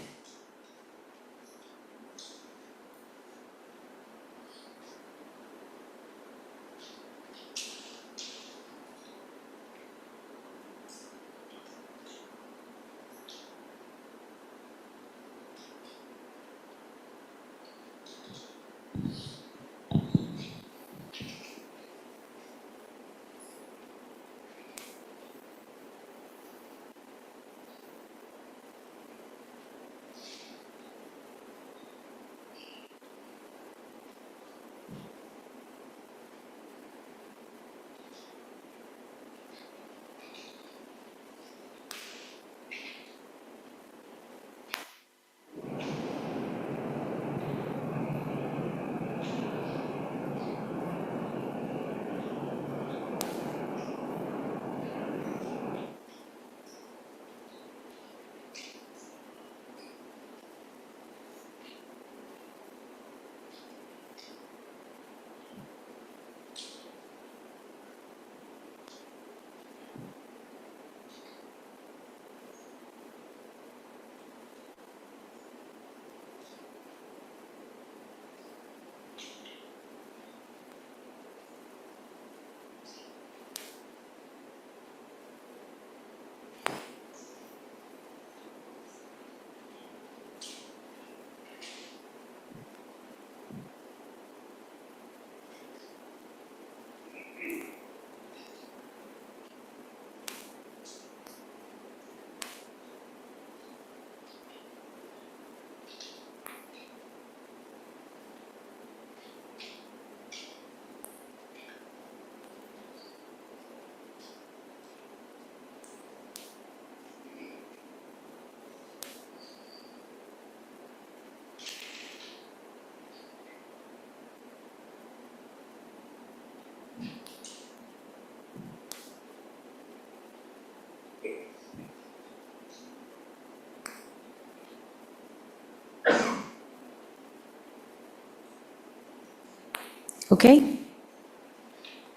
Okay?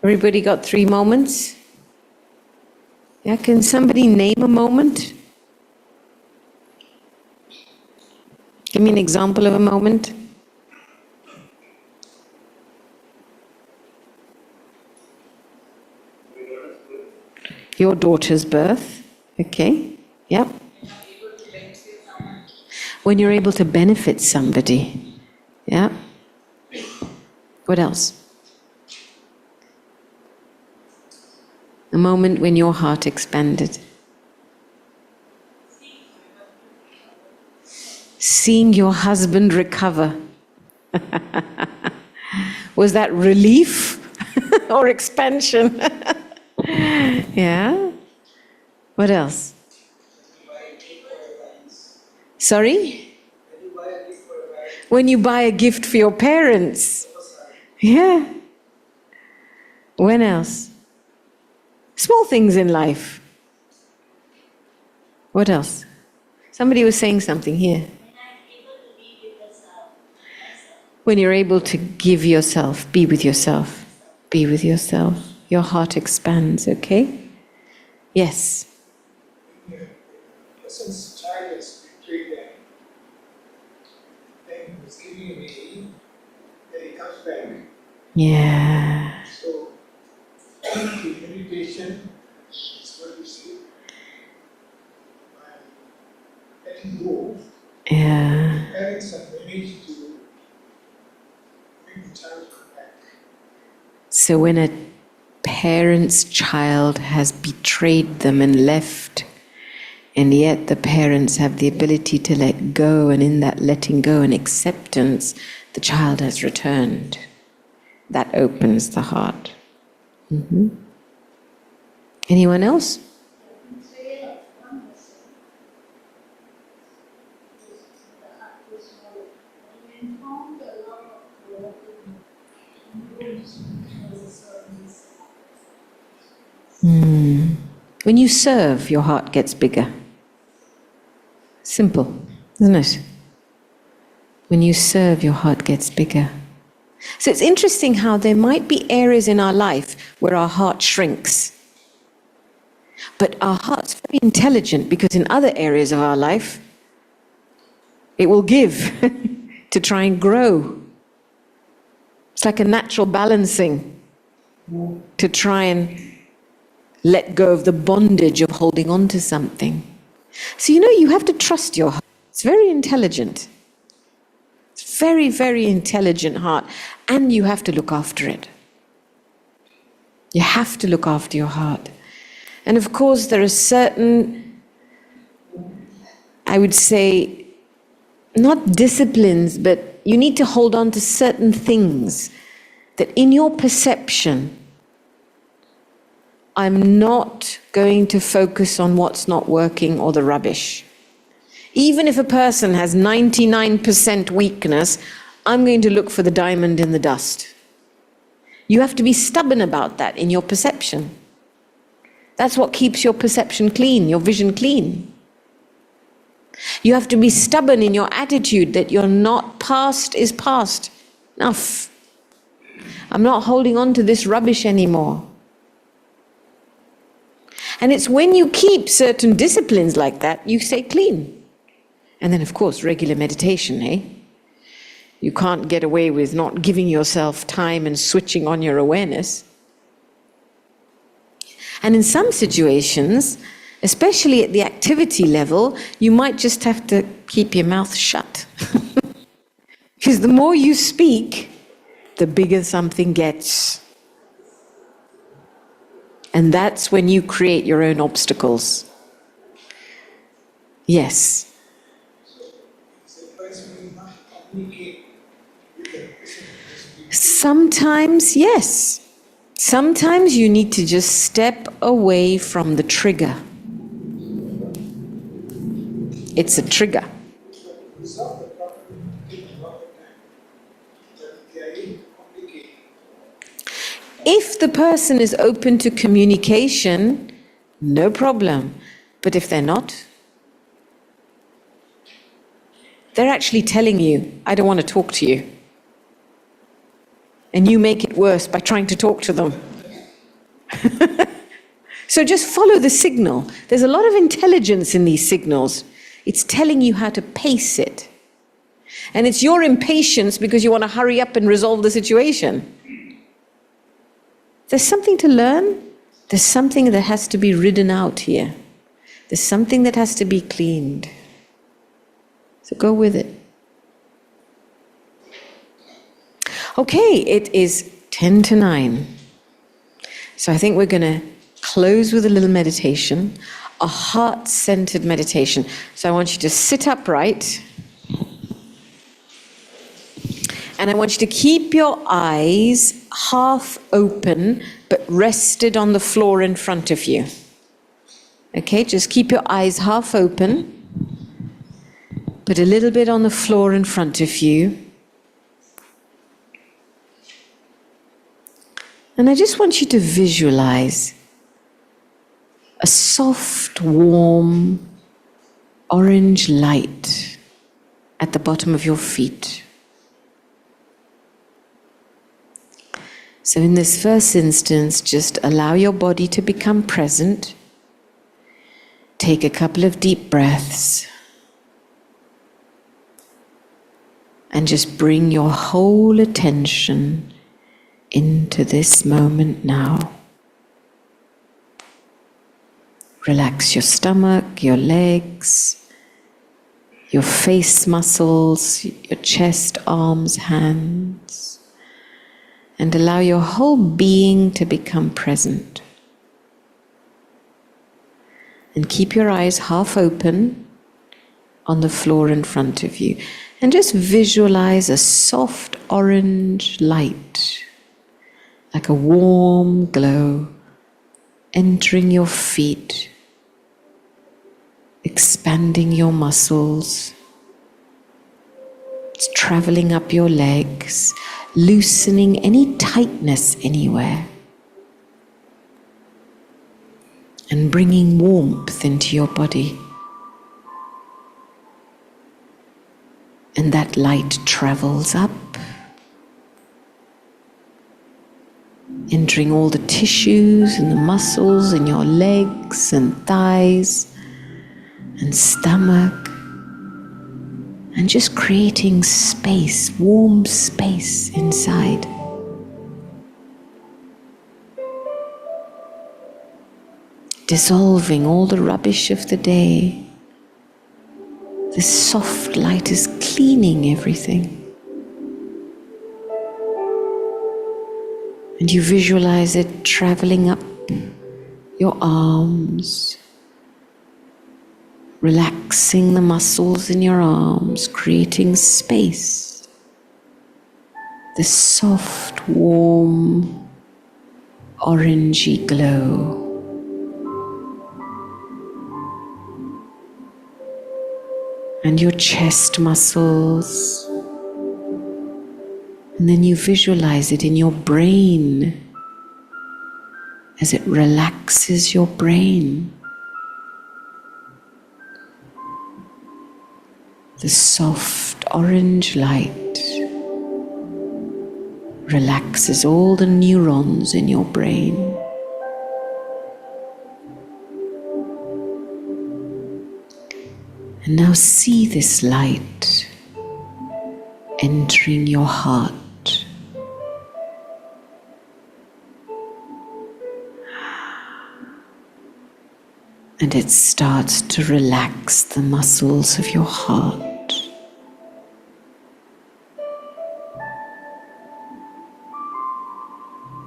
Everybody got 3 moments? Yeah, can somebody name a moment? Give me an example of a moment. Your daughter's birth. Okay. Yep. When you're able to benefit somebody. Yeah. What else? A moment when your heart expanded. Seeing your husband recover. Was that relief or expansion? Yeah. What else? Sorry? When you buy a gift for your parents. Yeah. When else? Small things in life. What else? Somebody was saying something here. When you're able to give yourself, be with yourself, be with yourself, your heart expands, okay? Yes. Since child has betrayed them, then he's giving away, then he comes back. Yeah. So, the meditation is what you see, by letting go, Yeah. parents have managed to make the child come back. So when a parent's child has betrayed them and left, and yet the parents have the ability to let go, and in that letting go and acceptance, the child has returned. That opens the heart. Mm-hmm. Anyone else? When you serve, your heart gets bigger. Simple, isn't it? When you serve, your heart gets bigger. So it's interesting how there might be areas in our life where our heart shrinks. But our heart's very intelligent, because in other areas of our life, it will give to try and grow. It's like a natural balancing to try and let go of the bondage of holding on to something. So you have to trust your heart. It's very intelligent. It's very, very intelligent heart. And you have to look after it. You have to look after your heart. And of course, there are certain, I would say, not disciplines, but you need to hold on to certain things that in your perception, I'm not going to focus on what's not working or the rubbish. Even if a person has 99% weakness, I'm going to look for the diamond in the dust. You have to be stubborn about that in your perception. That's what keeps your perception clean, your vision clean. You have to be stubborn in your attitude that you're not past is past. Enough. I'm not holding on to this rubbish anymore. And it's when you keep certain disciplines like that, you stay clean. And then, of course, regular meditation, eh? You can't get away with not giving yourself time and switching on your awareness. And in some situations, especially at the activity level, you might just have to keep your mouth shut. Because the more you speak, the bigger something gets. And that's when you create your own obstacles. Yes. Sometimes, yes. Sometimes you need to just step away from the trigger. It's a trigger. If the person is open to communication, no problem. But if they're not, they're actually telling you, I don't want to talk to you. And you make it worse by trying to talk to them. So just follow the signal. There's a lot of intelligence in these signals. It's telling you how to pace it. And it's your impatience because you want to hurry up and resolve the situation. There's something to learn. There's something that has to be ridden out here. There's something that has to be cleaned. So go with it. Okay, it is 10 to 9. So I think we're going to close with a little meditation, a heart-centered meditation. So I want you to sit upright. And I want you to keep your eyes half open, but rested on the floor in front of you. Okay, just keep your eyes half open, but a little bit on the floor in front of you. And I just want you to visualize a soft, warm, orange light at the bottom of your feet. So in this first instance, just allow your body to become present. Take a couple of deep breaths. And just bring your whole attention into this moment now. Relax your stomach, your legs, your face muscles, your chest, arms, hands. And allow your whole being to become present. And keep your eyes half open on the floor in front of you. And just visualize a soft orange light, like a warm glow, entering your feet, expanding your muscles. It's traveling up your legs, loosening any tightness anywhere. and bringing warmth into your body. And that light travels up, entering all the tissues and the muscles in your legs and thighs and stomach, and just creating space, warm space inside. Dissolving all the rubbish of the day. This soft light is cleaning everything. And you visualize it traveling up your arms, relaxing the muscles in your arms, creating space. This soft, warm, orangey glow. And your chest muscles. And then you visualize it in your brain as it relaxes your brain. The soft orange light relaxes all the neurons in your brain. And now see this light entering your heart. And it starts to relax the muscles of your heart.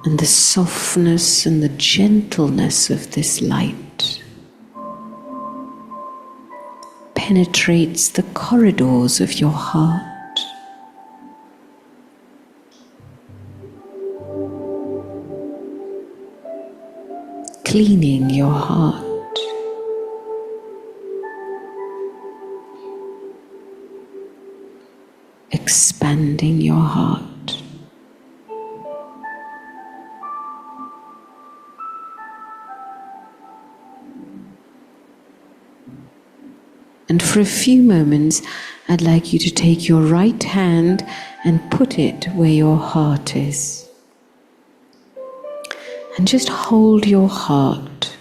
And the softness and the gentleness of this light penetrates the corridors of your heart. Cleaning your heart. Expanding your heart. And for a few moments, I'd like you to take your right hand and put it where your heart is. And just hold your heart.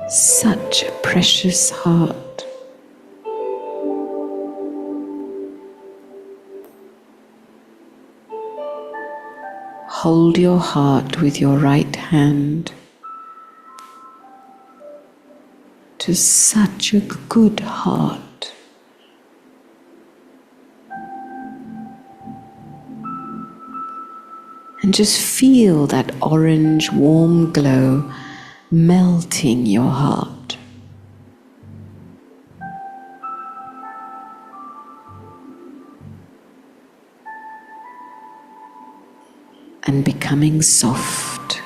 Such a precious heart. Hold your heart with your right hand. To such a good heart. And just feel that orange warm glow melting your heart. And becoming soft.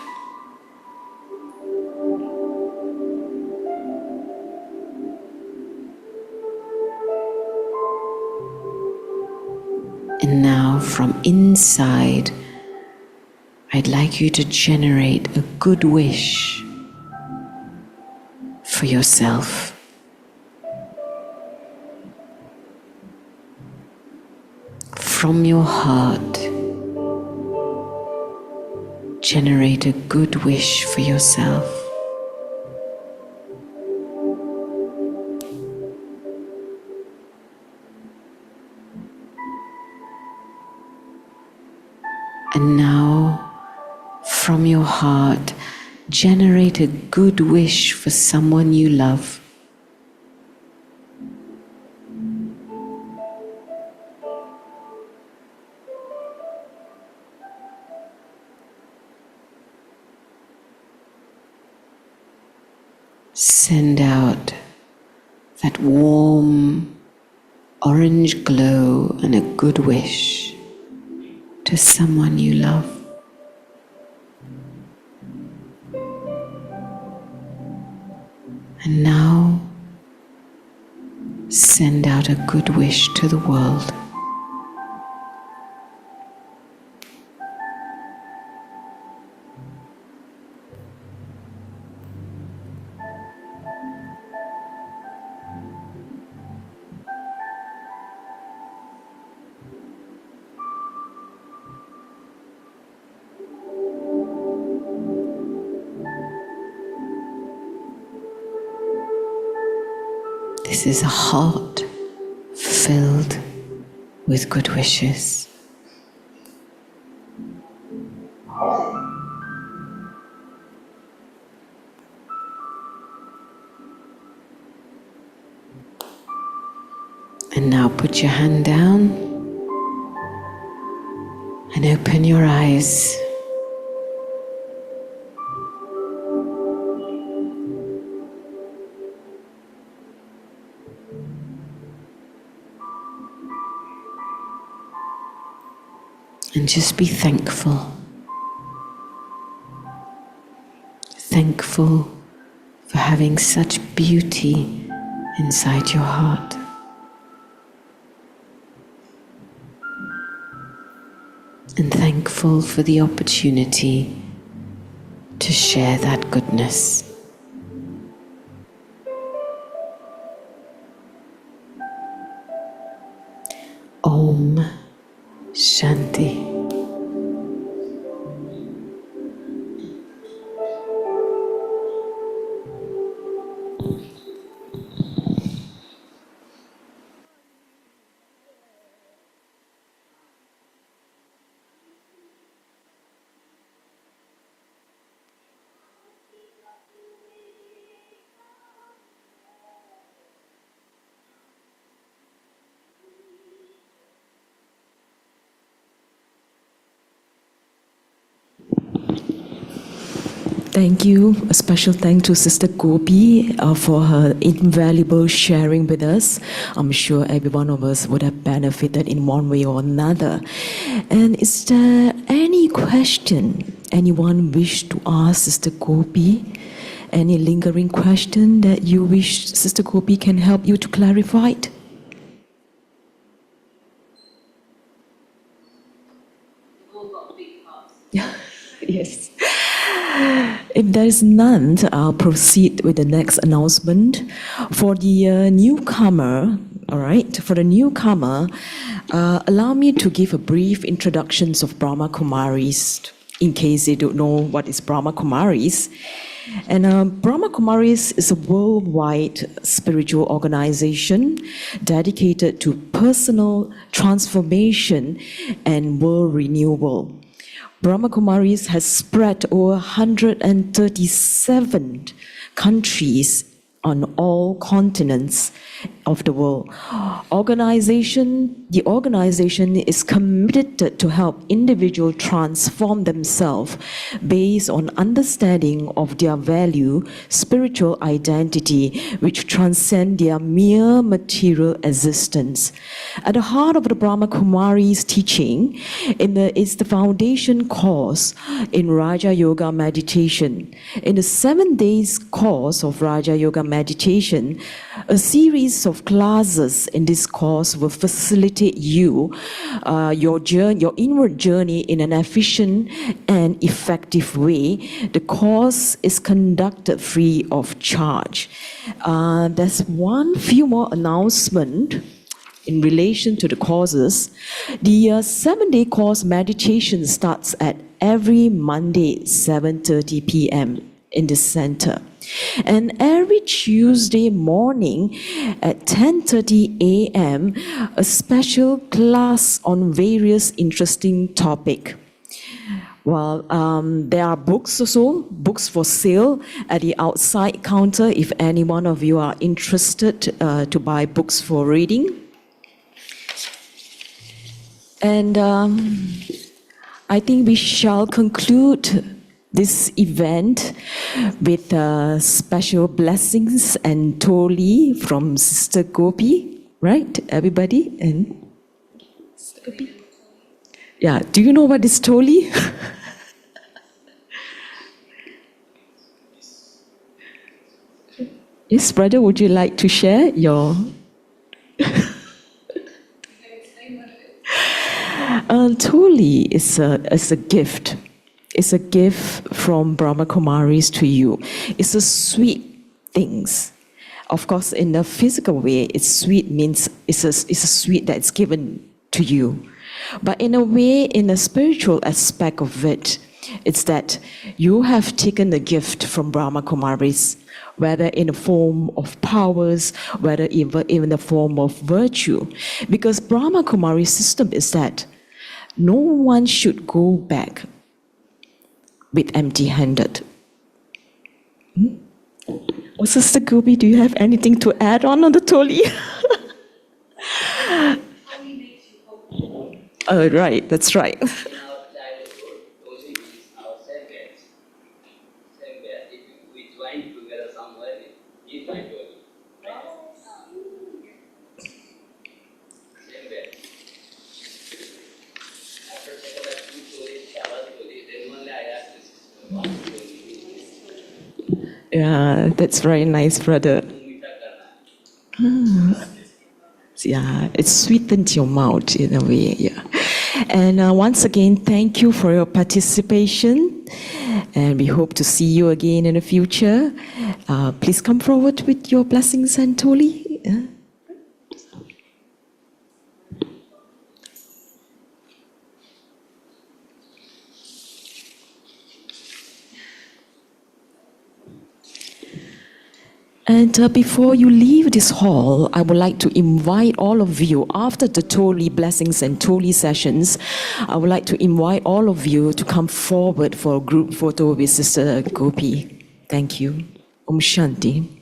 And now from inside, I'd like you to generate a good wish for yourself. From your heart, generate a good wish for yourself. And now, from your heart, generate a good wish for someone you love. Send out that warm orange glow and a good wish to someone you love. And now send out a good wish to the world. This is a heart filled with good wishes. And now put your hand down and open your eyes. And just be thankful. Thankful for having such beauty inside your heart. And thankful for the opportunity to share that goodness. Om Shanti. Thank you. A special thank to Sister Gopi for her invaluable sharing with us. I'm sure every one of us would have benefited in one way or another. And is there any question anyone wish to ask Sister Gopi? Any lingering question that you wish Sister Gopi can help you to clarify? Yes. If there is none, I'll proceed with the next announcement. For the newcomer, all right, for the newcomer, allow me to give a brief introduction of Brahma Kumaris, in case they don't know what is Brahma Kumaris. And Brahma Kumaris is a worldwide spiritual organization dedicated to personal transformation and world renewal. Brahma Kumaris has spread over 137 countries on all continents of the world. The organization is committed to help individuals transform themselves based on understanding of their value, spiritual identity, which transcend their mere material existence. At the heart of the Brahma Kumaris teaching is the foundation course in Raja Yoga meditation. In the 7 days course of Raja Yoga meditation, a series of classes in this course will facilitate your inward journey in an efficient and effective way. The course is conducted free of charge. There's few more announcement in relation to the courses. The 7-day course meditation starts at every Monday, 7:30 p.m. in the center. And every Tuesday morning at 10:30 a.m., a special class on various interesting topics. Well, there are books also, books for sale at the outside counter if any one of you are interested to buy books for reading. And I think we shall conclude this event with special blessings and Toli from Sister Gopi, right, everybody? And Sister Gopi? Yeah, do you know what is Toli? Yes, brother, would you like to share your... Toli is a gift. It's a gift from Brahma Kumaris to you. It's a sweet things. Of course, in the physical way, it's sweet means it's a sweet that's given to you. But in a way, in the spiritual aspect of it, It's that you have taken a gift from Brahma Kumaris, whether in the form of powers, whether even in the form of virtue. Because Brahma Kumari's system is that no one should go back with empty-handed. Oh, Sister Gopi, do you have anything to add on the Toli? Oh, right, that's right. In our childhood, only is our same batch. Same batch. If we join together somewhere, he joined only. Same batch. After second batch, two stories, Shabbat stories, then only I asked this sister, what story? Yeah, that's very nice, brother. Mita karna. Yeah, it sweetens your mouth in a way, yeah. And once again, thank you for your participation. And we hope to see you again in the future. Please come forward with your blessings and Toli. And before you leave this hall, I would like to invite all of you, after the Toli blessings and Toli sessions, I would like to invite all of you to come forward for a group photo with Sister Gopi. Thank you. Om Shanti.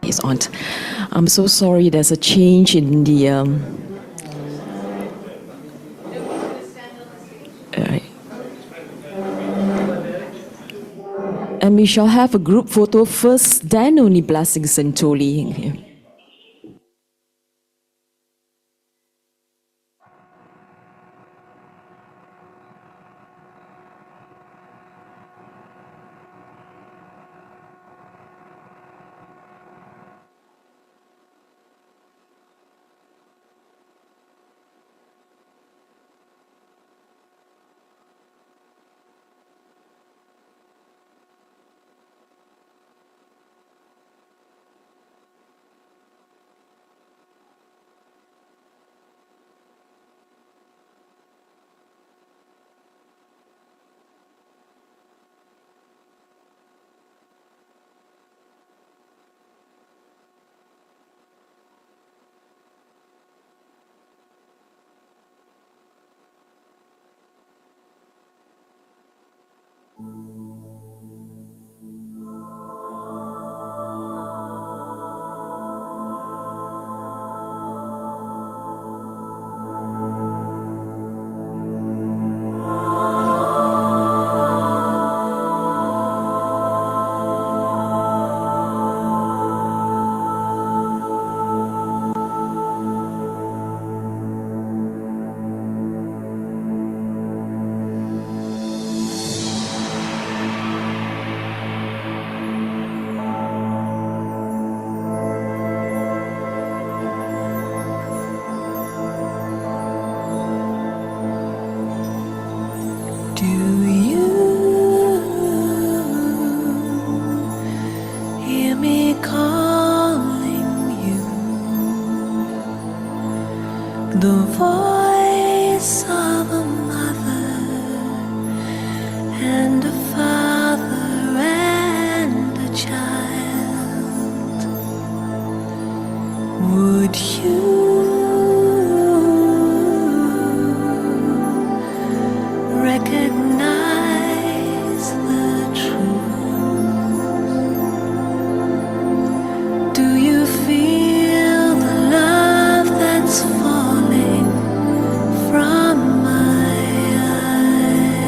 Yes, Aunt. I'm so sorry there's a change in the... Right. And we shall have a group photo first, then only blessings and Toli.